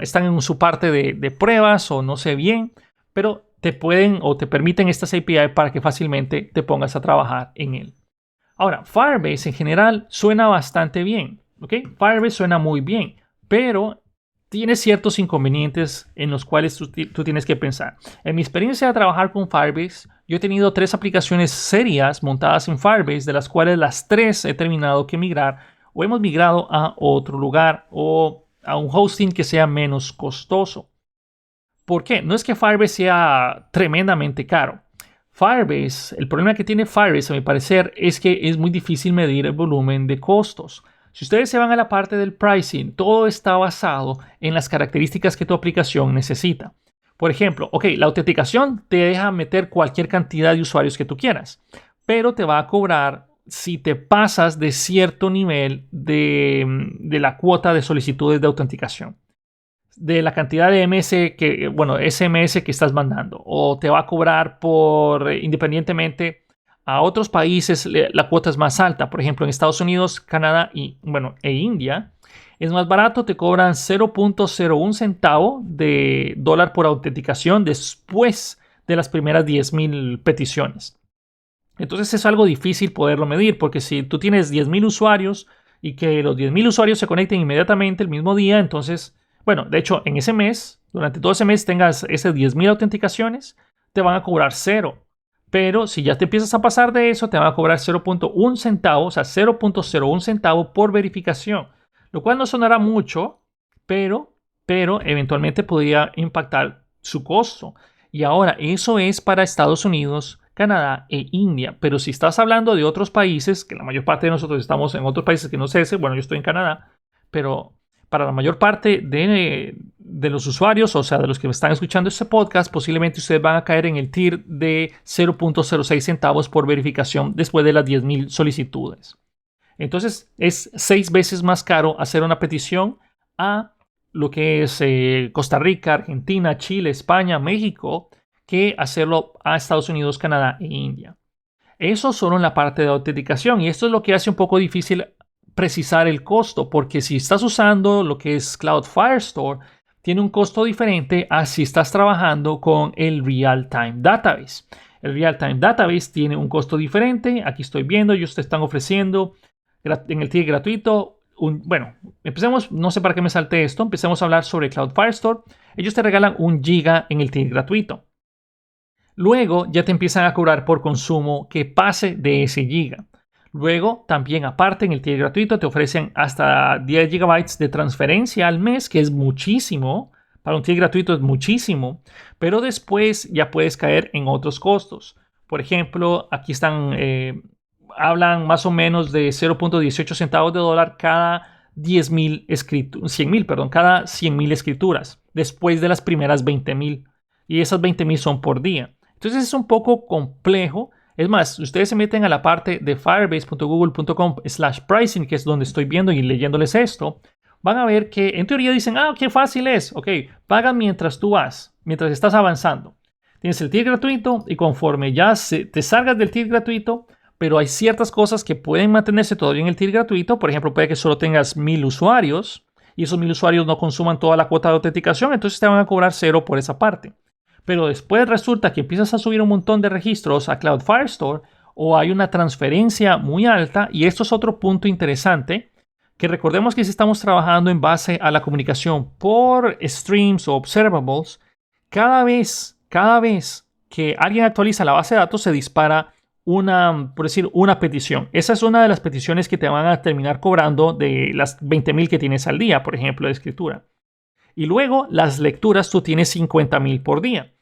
están en su parte de pruebas o no sé bien, pero te pueden o te permiten estas API para que fácilmente te pongas a trabajar en él. Ahora, Firebase en general suena bastante bien, ¿ok? Firebase suena muy bien, pero tiene ciertos inconvenientes en los cuales tú tienes que pensar. En mi experiencia de trabajar con Firebase, yo he tenido 3 aplicaciones serias montadas en Firebase, de las cuales las 3 he terminado que migrar o hemos migrado a otro lugar o a un hosting que sea menos costoso. ¿Por qué? No es que Firebase sea tremendamente caro. El problema que tiene Firebase, a mi parecer, es que es muy difícil medir el volumen de costos. Si ustedes se van a la parte del pricing, todo está basado en las características que tu aplicación necesita. Por ejemplo, la autenticación te deja meter cualquier cantidad de usuarios que tú quieras, pero te va a cobrar si te pasas de cierto nivel de la cuota de solicitudes de autenticación, de la cantidad de SMS que estás mandando, o te va a cobrar independientemente a otros países la cuota es más alta. Por ejemplo, en Estados Unidos, Canadá e India es más barato, te cobran 0.01 centavo de dólar por autenticación después de las primeras 10,000 peticiones. Entonces es algo difícil poderlo medir, porque si tú tienes 10,000 usuarios y que los 10,000 usuarios se conecten inmediatamente el mismo día, entonces, de hecho, en ese mes, durante todo ese mes tengas esas 10,000 autenticaciones, te van a cobrar 0. Pero si ya te empiezas a pasar de eso, te van a cobrar 0.1 centavo, o sea, 0.01 centavo por verificación, lo cual no sonará mucho, pero eventualmente podría impactar su costo. Y ahora, eso es para Estados Unidos, Canadá e India. Pero si estás hablando de otros países, que la mayor parte de nosotros estamos en otros países que no sé ese, yo estoy en Canadá, pero para la mayor parte de los usuarios, o sea, de los que me están escuchando este podcast, posiblemente ustedes van a caer en el tier de 0.06 centavos por verificación después de las 10,000 solicitudes. Entonces, es 6 veces más caro hacer una petición a lo que es Costa Rica, Argentina, Chile, España, México, que hacerlo a Estados Unidos, Canadá e India. Eso solo en la parte de autenticación, y esto es lo que hace un poco difícil precisar el costo, porque si estás usando lo que es Cloud Firestore, tiene un costo diferente a si estás trabajando con el Real-Time Database. El Real-Time Database tiene un costo diferente. Aquí estoy viendo, ellos te están ofreciendo en el tier gratuito. Empecemos, no sé para qué me salté esto, empecemos a hablar sobre Cloud Firestore. Ellos te regalan 1 giga en el tier gratuito. Luego ya te empiezan a cobrar por consumo que pase de ese giga. Luego, también aparte en el tier gratuito te ofrecen hasta 10 GB de transferencia al mes, que es muchísimo. Para un tier gratuito es muchísimo. Pero después ya puedes caer en otros costos. Por ejemplo, aquí hablan más o menos de 0.18 centavos de dólar cada 100,000 escrituras. Después de las primeras 20,000. Y esas 20,000 son por día. Entonces es un poco complejo Es más, si ustedes se meten a la parte de firebase.google.com/pricing, que es donde estoy viendo y leyéndoles esto, van a ver que en teoría dicen, qué fácil es. Ok, pagan mientras tú vas, mientras estás avanzando. Tienes el tier gratuito y conforme ya te salgas del tier gratuito, pero hay ciertas cosas que pueden mantenerse todavía en el tier gratuito. Por ejemplo, puede que solo tengas 1000 usuarios y esos 1000 usuarios no consuman toda la cuota de autenticación, entonces te van a cobrar 0 por esa parte. Pero después resulta que empiezas a subir un montón de registros a Cloud Firestore o hay una transferencia muy alta, y esto es otro punto interesante, que recordemos que si estamos trabajando en base a la comunicación por streams o observables, cada vez que alguien actualiza la base de datos se dispara por decir, una petición. Esa es una de las peticiones que te van a terminar cobrando de las 20,000 que tienes al día, por ejemplo, de escritura. Y luego las lecturas tú tienes 50,000 por día.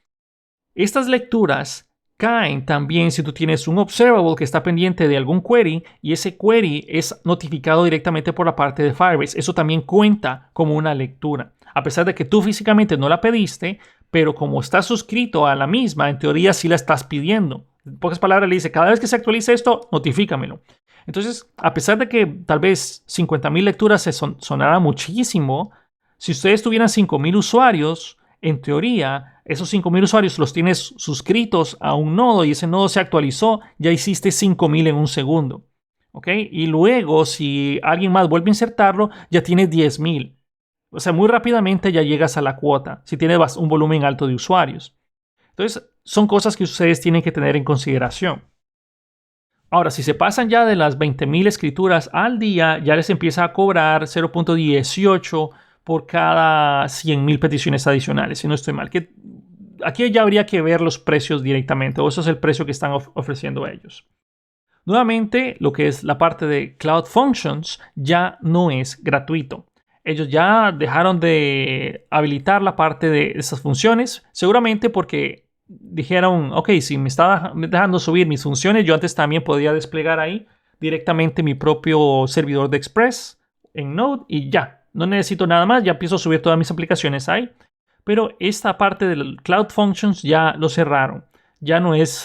Estas lecturas caen también si tú tienes un observable que está pendiente de algún query y ese query es notificado directamente por la parte de Firebase. Eso también cuenta como una lectura. A pesar de que tú físicamente no la pediste, pero como estás suscrito a la misma, en teoría sí la estás pidiendo. En pocas palabras le dice, cada vez que se actualice esto, notifícamelo. Entonces, a pesar de que tal vez 50,000 lecturas se sonara muchísimo, si ustedes tuvieran 5,000 usuarios, en teoría, esos 5,000 usuarios los tienes suscritos a un nodo y ese nodo se actualizó, ya hiciste 5,000 en un segundo. ¿Ok? Y luego, si alguien más vuelve a insertarlo, ya tienes 10,000. O sea, muy rápidamente ya llegas a la cuota, si tienes un volumen alto de usuarios. Entonces, son cosas que ustedes tienen que tener en consideración. Ahora, si se pasan ya de las 20,000 escrituras al día, ya les empieza a cobrar 0.18 por cada 100,000 peticiones adicionales, si no estoy mal. Que aquí ya habría que ver los precios directamente, o eso es el precio que están ofreciendo ellos. Nuevamente, lo que es la parte de Cloud Functions ya no es gratuito. Ellos ya dejaron de habilitar la parte de esas funciones, seguramente porque dijeron, ok, si me está dejando subir mis funciones, yo antes también podía desplegar ahí directamente mi propio servidor de Express en Node y ya. No necesito nada más, ya empiezo a subir todas mis aplicaciones ahí. Pero esta parte del Cloud Functions ya lo cerraron. Ya no es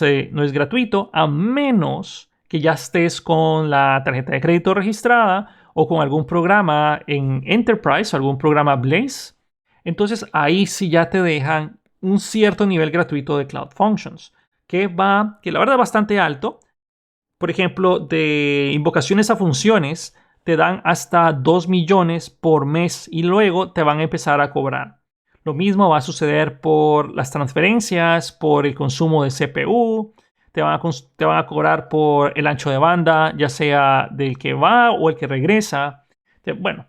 gratuito, a menos que ya estés con la tarjeta de crédito registrada o con algún programa en Enterprise o algún programa Blaze. Entonces ahí sí ya te dejan un cierto nivel gratuito de Cloud Functions, que la verdad es bastante alto. Por ejemplo, de invocaciones a funciones, te dan hasta 2 millones por mes y luego te van a empezar a cobrar. Lo mismo va a suceder por las transferencias, por el consumo de CPU, te van a cobrar por el ancho de banda, ya sea del que va o el que regresa. Bueno,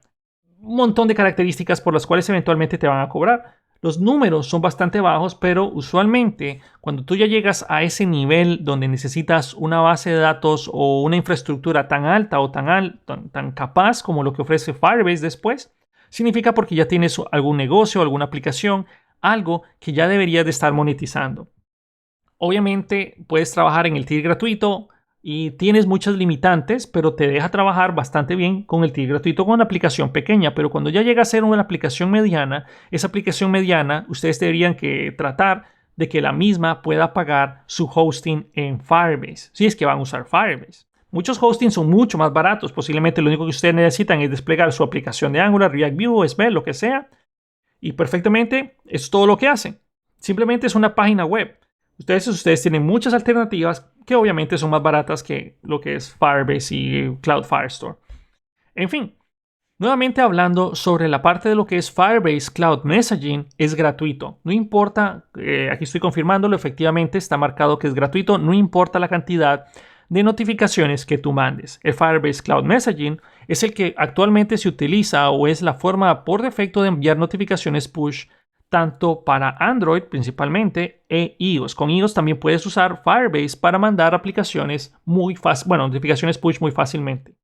un montón de características por las cuales eventualmente te van a cobrar. Los números son bastante bajos, pero usualmente cuando tú ya llegas a ese nivel donde necesitas una base de datos o una infraestructura tan alta o tan capaz como lo que ofrece Firebase después, significa porque ya tienes algún negocio, alguna aplicación, algo que ya deberías de estar monetizando. Obviamente puedes trabajar en el tier gratuito y tienes muchas limitantes, pero te deja trabajar bastante bien con el tier gratuito con una aplicación pequeña. Pero cuando ya llega a ser una aplicación mediana, esa aplicación mediana, ustedes deberían que tratar de que la misma pueda pagar su hosting en Firebase, si es que van a usar Firebase. Muchos hostings son mucho más baratos. Posiblemente lo único que ustedes necesitan es desplegar su aplicación de Angular, React Vue, Svelte, lo que sea. Y perfectamente es todo lo que hacen. Simplemente es una página web. Ustedes tienen muchas alternativas que obviamente son más baratas que lo que es Firebase y Cloud Firestore. En fin, nuevamente hablando sobre la parte de lo que es Firebase Cloud Messaging, es gratuito. No importa, aquí estoy confirmándolo, efectivamente está marcado que es gratuito, no importa la cantidad de notificaciones que tú mandes. El Firebase Cloud Messaging es el que actualmente se utiliza o es la forma por defecto de enviar notificaciones push tanto para Android principalmente e iOS. Con iOS también puedes usar Firebase para mandar aplicaciones notificaciones push muy fácilmente.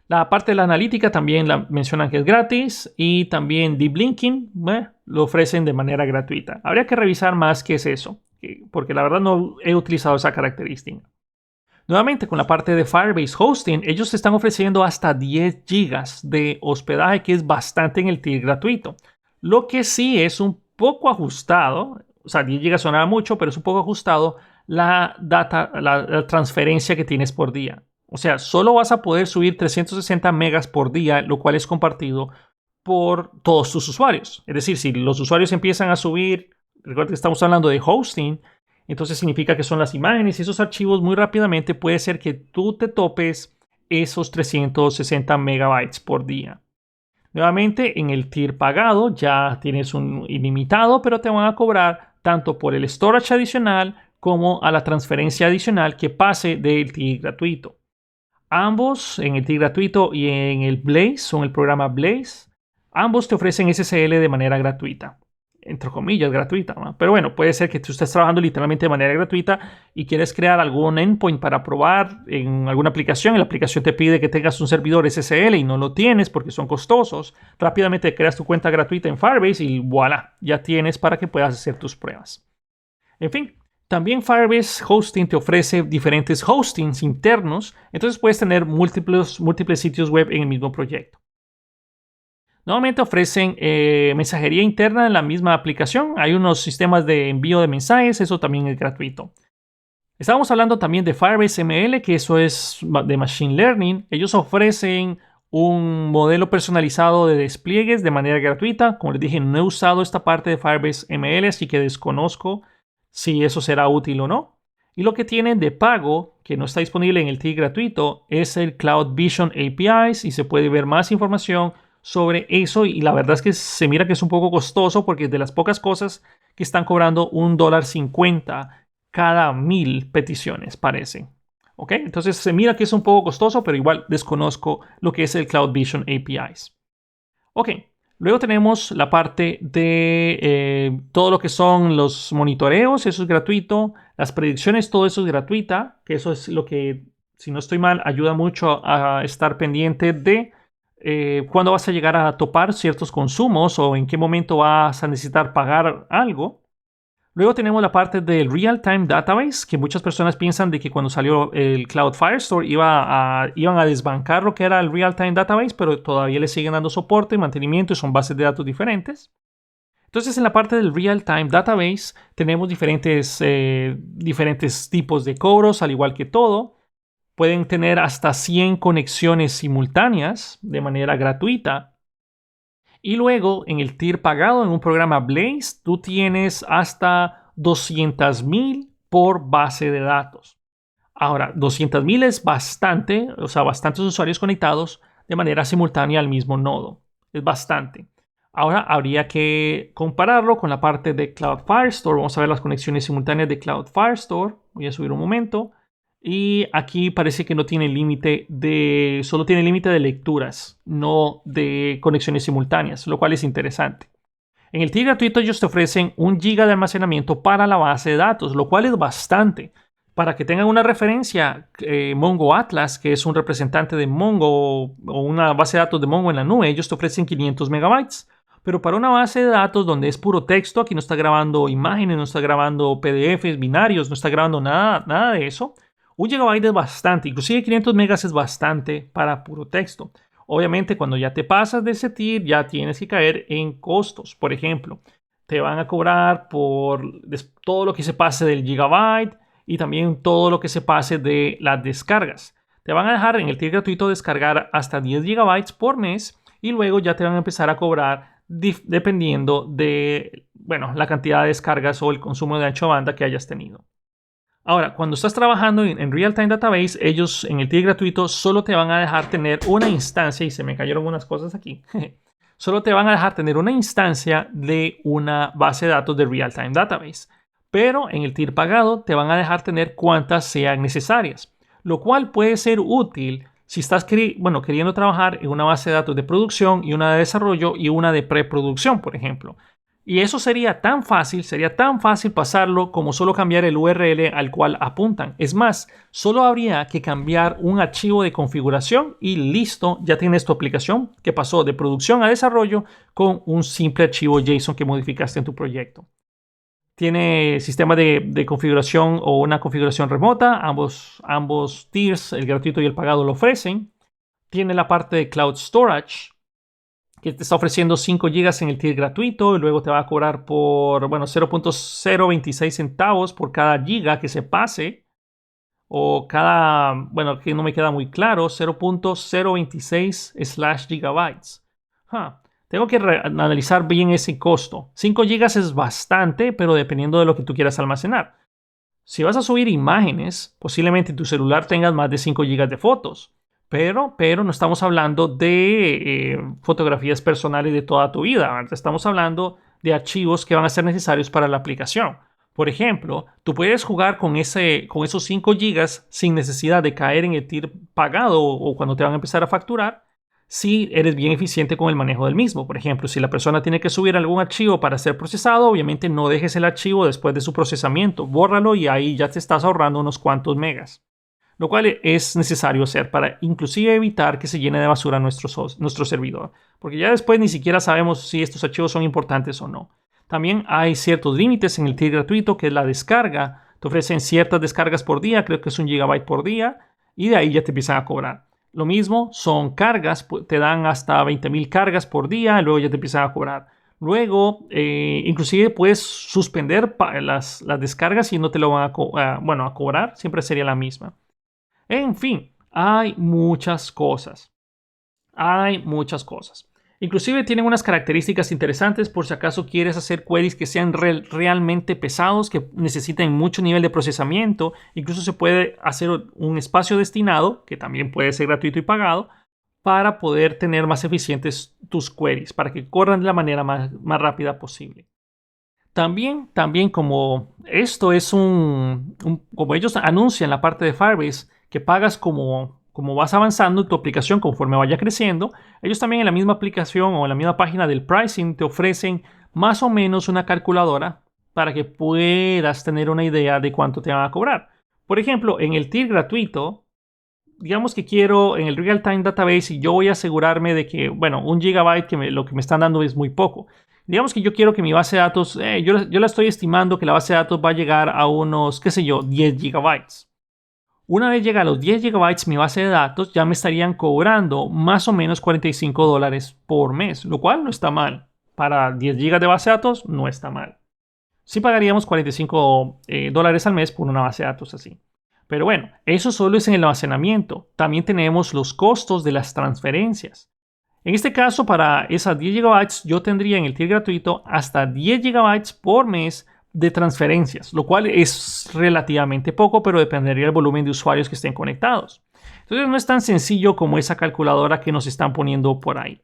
La parte de la analítica también la mencionan que es gratis y también Deep Linking lo ofrecen de manera gratuita. Habría que revisar más qué es eso, porque la verdad no he utilizado esa característica. Nuevamente, con la parte de Firebase Hosting, ellos te están ofreciendo hasta 10 GB de hospedaje, que es bastante en el tier gratuito. Lo que sí es un poco ajustado, o sea, 10 GB sonaba mucho, pero es un poco ajustado la transferencia que tienes por día. O sea, solo vas a poder subir 360 megas por día, lo cual es compartido por todos tus usuarios. Es decir, si los usuarios empiezan a subir, recuerda que estamos hablando de hosting, entonces significa que son las imágenes y esos archivos muy rápidamente puede ser que tú te topes esos 360 megabytes por día. Nuevamente, en el tier pagado ya tienes un ilimitado, pero te van a cobrar tanto por el storage adicional como a la transferencia adicional que pase del tier gratuito. Ambos, en el tier gratuito y en el Blaze, o en el programa Blaze, ambos te ofrecen SSL de manera gratuita. Entre comillas, gratuita, ¿no? Pero bueno, puede ser que tú estés trabajando literalmente de manera gratuita y quieres crear algún endpoint para probar en alguna aplicación y la aplicación te pide que tengas un servidor SSL y no lo tienes porque son costosos. Rápidamente creas tu cuenta gratuita en Firebase y voilà, ya tienes para que puedas hacer tus pruebas. En fin, también Firebase Hosting te ofrece diferentes hostings internos, entonces puedes tener múltiples sitios web en el mismo proyecto. Nuevamente ofrecen mensajería interna en la misma aplicación. Hay unos sistemas de envío de mensajes, eso también es gratuito. Estábamos hablando también de Firebase ML, que eso es de Machine Learning. Ellos ofrecen un modelo personalizado de despliegues de manera gratuita. Como les dije, no he usado esta parte de Firebase ML, así que desconozco si eso será útil o no. Y lo que tienen de pago, que no está disponible en el tier gratuito, es el Cloud Vision APIs y se puede ver más información sobre eso, y la verdad es que se mira que es un poco costoso porque es de las pocas cosas que están cobrando $1.50 cada 1000 peticiones, parece. ¿Ok? Entonces se mira que es un poco costoso, pero igual desconozco lo que es el Cloud Vision APIs. Ok, luego tenemos la parte de todo lo que son los monitoreos, eso es gratuito. Las predicciones, todo eso es gratuita, que eso es lo que, si no estoy mal, ayuda mucho a estar pendiente de cuándo vas a llegar a topar ciertos consumos o en qué momento vas a necesitar pagar algo. Luego tenemos la parte del Real-Time Database, que muchas personas piensan de que cuando salió el Cloud Firestore iban a desbancar lo que era el Real-Time Database, pero todavía le siguen dando soporte y mantenimiento y son bases de datos diferentes. Entonces, en la parte del Real-Time Database tenemos diferentes tipos de cobros, al igual que todo. Pueden tener hasta 100 conexiones simultáneas de manera gratuita. Y luego, en el tier pagado, en un programa Blaze, tú tienes hasta 200,000 por base de datos. Ahora, 200,000 es bastante, o sea, bastantes usuarios conectados de manera simultánea al mismo nodo. Es bastante. Ahora habría que compararlo con la parte de Cloud Firestore. Vamos a ver las conexiones simultáneas de Cloud Firestore. Voy a subir un momento. Y aquí parece que no tiene límite solo tiene límite de lecturas, no de conexiones simultáneas, lo cual es interesante. En el tier gratuito ellos te ofrecen 1 GB de almacenamiento para la base de datos, lo cual es bastante. Para que tengan una referencia, Mongo Atlas, que es un representante de Mongo o una base de datos de Mongo en la nube, ellos te ofrecen 500 megabytes. Pero para una base de datos donde es puro texto, aquí no está grabando imágenes, no está grabando PDFs, binarios, no está grabando nada de eso. 1 GB es bastante, inclusive 500 megas es bastante para puro texto. Obviamente, cuando ya te pasas de ese tier, ya tienes que caer en costos. Por ejemplo, te van a cobrar por todo lo que se pase del gigabyte y también todo lo que se pase de las descargas. Te van a dejar en el tier gratuito descargar hasta 10 GB por mes y luego ya te van a empezar a cobrar dependiendo de, la cantidad de descargas o el consumo de ancho de banda que hayas tenido. Ahora, cuando estás trabajando en Real-Time Database, ellos en el tier gratuito solo te van a dejar tener una instancia, y se me cayeron unas cosas aquí, solo te van a dejar tener una instancia de una base de datos de Real-Time Database. Pero en el tier pagado te van a dejar tener cuantas sean necesarias, lo cual puede ser útil si estás queriendo trabajar en una base de datos de producción y una de desarrollo y una de preproducción, por ejemplo. Y eso sería tan fácil pasarlo como solo cambiar el URL al cual apuntan. Es más, solo habría que cambiar un archivo de configuración y listo, ya tienes tu aplicación que pasó de producción a desarrollo con un simple archivo JSON que modificaste en tu proyecto. Tiene sistema de configuración o una configuración remota. Ambos tiers, el gratuito y el pagado, lo ofrecen. Tiene la parte de Cloud Storage, que te está ofreciendo 5 GB en el tier gratuito y luego te va a cobrar por, bueno, 0.026 centavos por cada giga que se pase. O cada, bueno, que no me queda muy claro, 0.026/gigabytes. Tengo que analizar bien ese costo. 5 GB es bastante, pero dependiendo de lo que tú quieras almacenar. Si vas a subir imágenes, posiblemente tu celular tengas más de 5 GB de fotos. Pero no estamos hablando de fotografías personales de toda tu vida. Estamos hablando de archivos que van a ser necesarios para la aplicación. Por ejemplo, tú puedes jugar con esos 5 GB sin necesidad de caer en el tier pagado o cuando te van a empezar a facturar, si eres bien eficiente con el manejo del mismo. Por ejemplo, si la persona tiene que subir algún archivo para ser procesado, obviamente no dejes el archivo después de su procesamiento. Bórralo y ahí ya te estás ahorrando unos cuantos megas. Lo cual es necesario hacer para inclusive evitar que se llene de basura nuestro servidor. Porque ya después ni siquiera sabemos si estos archivos son importantes o no. También hay ciertos límites en el tier gratuito, que es la descarga. Te ofrecen ciertas descargas por día, creo que es 1 GB por día, y de ahí ya te empiezan a cobrar. Lo mismo son cargas, te dan hasta 20,000 cargas por día, y luego ya te empiezan a cobrar. Luego, inclusive puedes suspender las descargas y no te lo van a cobrar, siempre sería la misma. En fin, hay muchas cosas. Inclusive tienen unas características interesantes por si acaso quieres hacer queries que sean realmente pesados, que necesiten mucho nivel de procesamiento. Incluso se puede hacer un espacio destinado, que también puede ser gratuito y pagado, para poder tener más eficientes tus queries, para que corran de la manera más rápida posible. También como esto es como ellos anuncian la parte de Firebase, que pagas como vas avanzando en tu aplicación conforme vaya creciendo, ellos también en la misma aplicación o en la misma página del pricing te ofrecen más o menos una calculadora para que puedas tener una idea de cuánto te van a cobrar. Por ejemplo, en el tier gratuito, digamos que quiero en el Real Time Database y yo voy a asegurarme de que, bueno, 1 GB lo que me están dando es muy poco. Digamos que yo quiero que mi base de datos, yo la estoy estimando que la base de datos va a llegar a unos, 10 GB. Una vez llega a los 10 GB mi base de datos, ya me estarían cobrando más o menos $45 por mes, lo cual no está mal. Para 10 GB de base de datos, no está mal. Sí pagaríamos $45 al mes por una base de datos así. Pero bueno, eso solo es en el almacenamiento. También tenemos los costos de las transferencias. En este caso, para esas 10 GB, yo tendría en el tier gratuito hasta 10 GB por mes de transferencias, lo cual es relativamente poco, pero dependería del volumen de usuarios que estén conectados. Entonces no es tan sencillo como esa calculadora que nos están poniendo por ahí.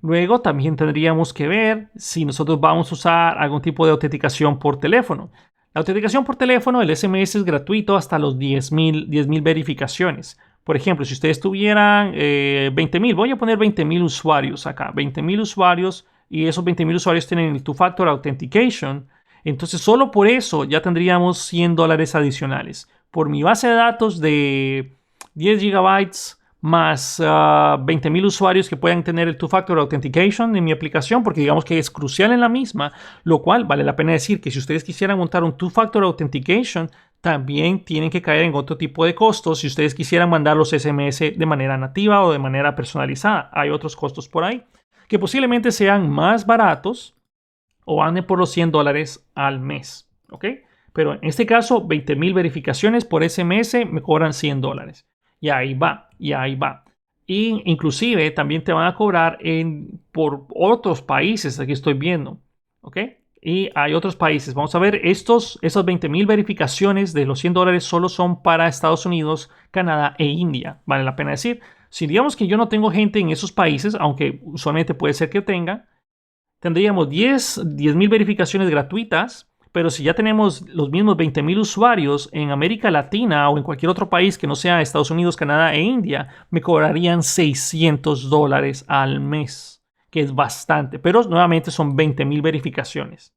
Luego también tendríamos que ver si nosotros vamos a usar algún tipo de autenticación por teléfono. La autenticación por teléfono, el SMS es gratuito hasta los 10,000 verificaciones. Por ejemplo, si ustedes tuvieran 20,000, voy a poner 20,000 usuarios acá, 20,000 usuarios, y esos 20,000 usuarios tienen el Two-Factor Authentication. Entonces, solo por eso ya tendríamos $100 adicionales. Por mi base de datos de 10 GB más 20,000 usuarios que puedan tener el Two-Factor Authentication en mi aplicación, porque digamos que es crucial en la misma, lo cual vale la pena decir que si ustedes quisieran montar un Two-Factor Authentication, también tienen que caer en otro tipo de costos si ustedes quisieran mandar los SMS de manera nativa o de manera personalizada. Hay otros costos por ahí que posiblemente sean más baratos o anden por los $100 al mes, ¿ok? Pero en este caso, 20,000 verificaciones por SMS me cobran $100. Y ahí va. Y inclusive también te van a cobrar por otros países, aquí estoy viendo, ¿ok? Y hay otros países. Vamos a ver, esas 20,000 verificaciones de los $100 solo son para Estados Unidos, Canadá e India. Vale la pena decir. Si digamos que yo no tengo gente en esos países, aunque usualmente puede ser que tenga, tendríamos 10,000 verificaciones gratuitas, pero si ya tenemos los mismos 20,000 usuarios en América Latina o en cualquier otro país que no sea Estados Unidos, Canadá e India, me cobrarían $600 al mes, que es bastante, pero nuevamente son 20,000 verificaciones.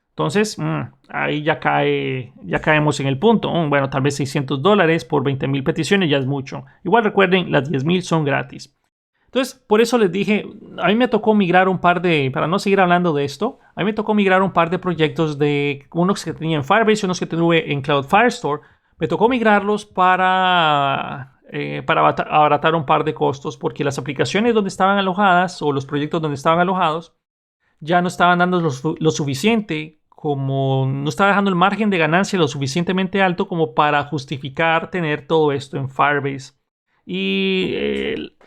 Entonces, ahí ya caemos en el punto. Bueno, tal vez $600 por 20,000 peticiones ya es mucho. Igual recuerden, las 10,000 son gratis. Entonces, por eso les dije, a mí me tocó migrar para no seguir hablando de esto, a mí me tocó migrar un par de proyectos de unos que tenía en Firebase y unos que tuve en Cloud Firestore. Me tocó migrarlos para para abaratar un par de costos, porque las aplicaciones donde estaban alojadas o los proyectos donde estaban alojados ya no estaban dando lo suficiente, como no estaba dejando el margen de ganancia lo suficientemente alto como para justificar tener todo esto en Firebase. Y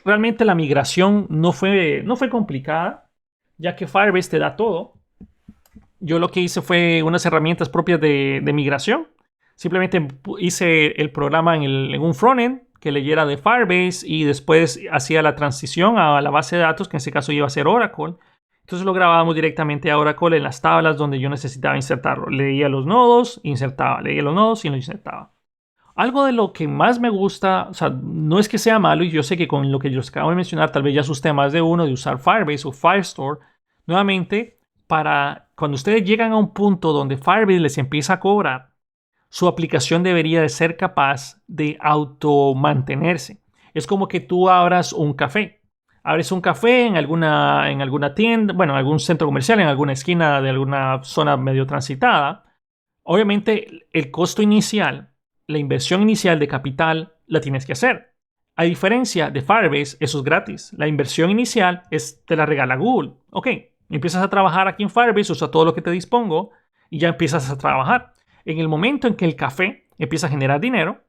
realmente la migración no fue complicada, ya que Firebase te da todo. Yo lo que hice fue unas herramientas propias de migración. Simplemente hice el programa en un frontend que leyera de Firebase y después hacía la transición a la base de datos, que en este caso iba a ser Oracle. Entonces lo grabábamos directamente a Oracle en las tablas donde yo necesitaba insertarlo. Leía los nodos, insertaba, leía los nodos y lo insertaba. Algo de lo que más me gusta, o sea, no es que sea malo, y yo sé que con lo que yo les acabo de mencionar, tal vez ya asuste más de uno de usar Firebase o Firestore. Nuevamente, para cuando ustedes llegan a un punto donde Firebase les empieza a cobrar, su aplicación debería de ser capaz de automantenerse. Es como que tú abras un café. Abres un café en alguna tienda, bueno, en algún centro comercial, en alguna esquina de alguna zona medio transitada. Obviamente, el costo inicial, la inversión inicial de capital, la tienes que hacer. A diferencia de Firebase, eso es gratis. La inversión inicial te la regala Google. Ok, empiezas a trabajar aquí en Firebase, usa todo lo que te dispongo y ya empiezas a trabajar. En el momento en que el café empieza a generar dinero,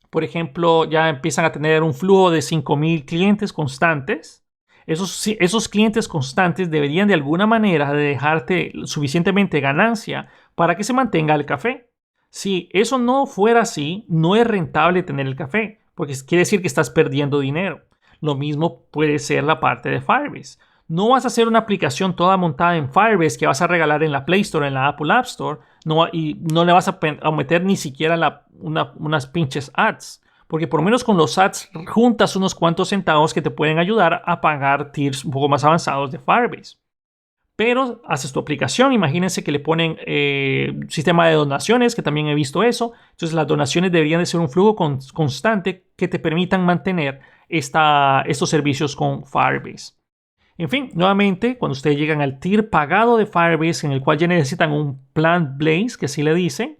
por ejemplo, ya empiezan a tener un flujo de 5,000 clientes constantes. Esos clientes constantes deberían de alguna manera de dejarte suficientemente ganancia para que se mantenga el café. Si eso no fuera así, no es rentable tener el café, porque quiere decir que estás perdiendo dinero. Lo mismo puede ser la parte de Firebase. No vas a hacer una aplicación toda montada en Firebase que vas a regalar en la Play Store, en la Apple App Store, y no le vas a meter ni siquiera unas pinches ads. Porque por lo menos con los ads juntas unos cuantos centavos que te pueden ayudar a pagar tiers un poco más avanzados de Firebase. Pero haces tu aplicación, imagínense que le ponen sistema de donaciones, que también he visto eso. Entonces las donaciones deberían de ser un flujo constante que te permitan mantener estos servicios con Firebase. En fin, nuevamente, cuando ustedes llegan al tier pagado de Firebase, en el cual ya necesitan un plan Blaze, que así le dicen,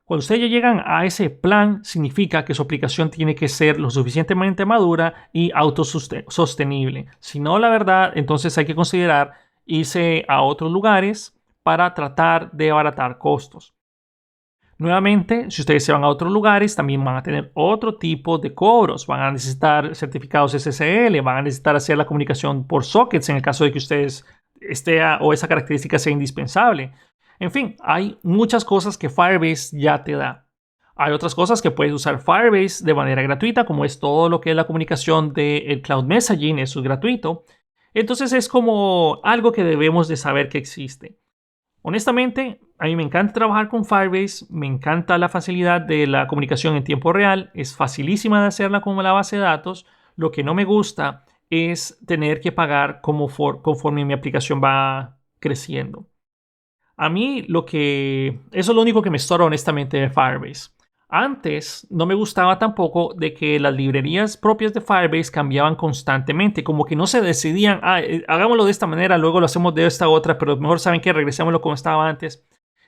cuando ustedes ya llegan a ese plan, significa que su aplicación tiene que ser lo suficientemente madura y autosostenible. Si no, la verdad, entonces hay que considerar irse a otros lugares para tratar de abaratar costos. Nuevamente, si ustedes se van a otros lugares, también van a tener otro tipo de cobros. Van a necesitar certificados SSL, van a necesitar hacer la comunicación por sockets en el caso de que ustedes o esa característica sea indispensable. En fin, hay muchas cosas que Firebase ya te da. Hay otras cosas que puedes usar Firebase de manera gratuita, como es todo lo que es la comunicación del Cloud Messaging, eso es gratuito. Entonces es como algo que debemos de saber que existe. Honestamente, a mí me encanta trabajar con Firebase, me encanta la facilidad de la comunicación en tiempo real, es facilísima de hacerla con la base de datos. Lo que no me gusta es tener que pagar conforme mi aplicación va creciendo. A mí eso es lo único que me estorba honestamente de Firebase. Antes no me gustaba tampoco de que las librerías propias de Firebase cambiaban constantemente, como que no se decidían, hagámoslo de esta manera, luego lo hacemos de esta otra, pero mejor saben que regresémoslo como estaba antes.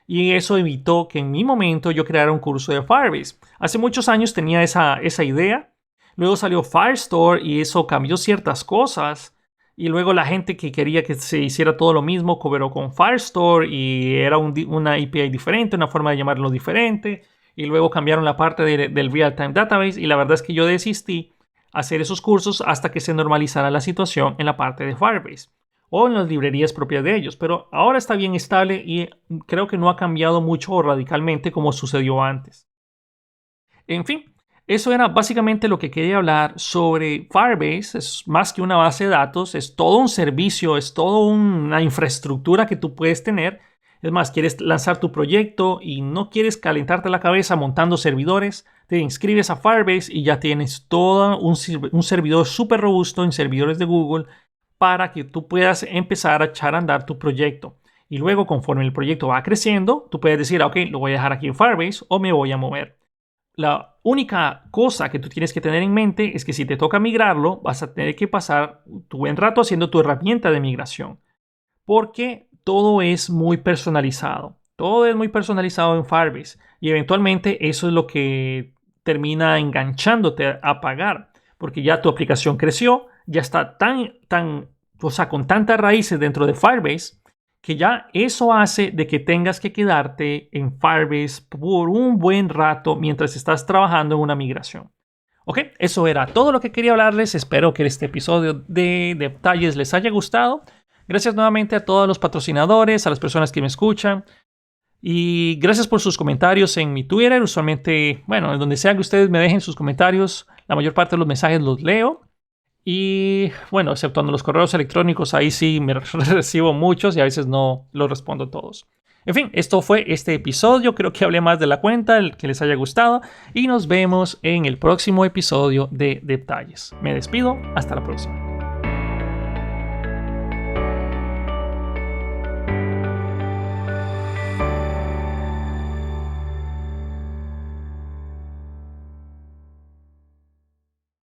Y eso evitó que en mi momento yo creara un curso de Firebase. Hace muchos años tenía esa idea, luego salió Firestore y eso cambió ciertas cosas. Y luego la gente que quería que se hiciera todo lo mismo, pero con Firestore y era una API diferente, una forma de llamarlo diferente. Y luego cambiaron la parte del Real-Time Database y la verdad es que yo desistí hacer esos cursos hasta que se normalizara la situación en la parte de Firebase o en las librerías propias de ellos. Pero ahora está bien estable y creo que no ha cambiado mucho o radicalmente como sucedió antes. En fin, eso era básicamente lo que quería hablar sobre Firebase. Es más que una base de datos, es todo un servicio, es toda una infraestructura que tú puedes tener. Es más, quieres lanzar tu proyecto y no quieres calentarte la cabeza montando servidores, te inscribes a Firebase y ya tienes todo un servidor súper robusto en servidores de Google para que tú puedas empezar a echar a andar tu proyecto. Y luego, conforme el proyecto va creciendo, tú puedes decir, ok, lo voy a dejar aquí en Firebase o me voy a mover. La única cosa que tú tienes que tener en mente es que si te toca migrarlo, vas a tener que pasar tu buen rato haciendo tu herramienta de migración. Porque todo es muy personalizado. Todo es muy personalizado en Firebase. Y eventualmente eso es lo que termina enganchándote a pagar, porque ya tu aplicación creció, ya está con tantas raíces dentro de Firebase, que ya eso hace de que tengas que quedarte en Firebase por un buen rato mientras estás trabajando en una migración. Ok, eso era todo lo que quería hablarles. Espero que este episodio de detalles les haya gustado. Gracias nuevamente a todos los patrocinadores, a las personas que me escuchan. Y gracias por sus comentarios en mi Twitter. Usualmente, bueno, en donde sea que ustedes me dejen sus comentarios, la mayor parte de los mensajes los leo. Y bueno, exceptuando los correos electrónicos, ahí sí me recibo muchos y a veces no los respondo todos. En fin, esto fue este episodio. Creo que hablé más de la cuenta, el que les haya gustado. Y nos vemos en el próximo episodio de Detalles. Me despido. Hasta la próxima.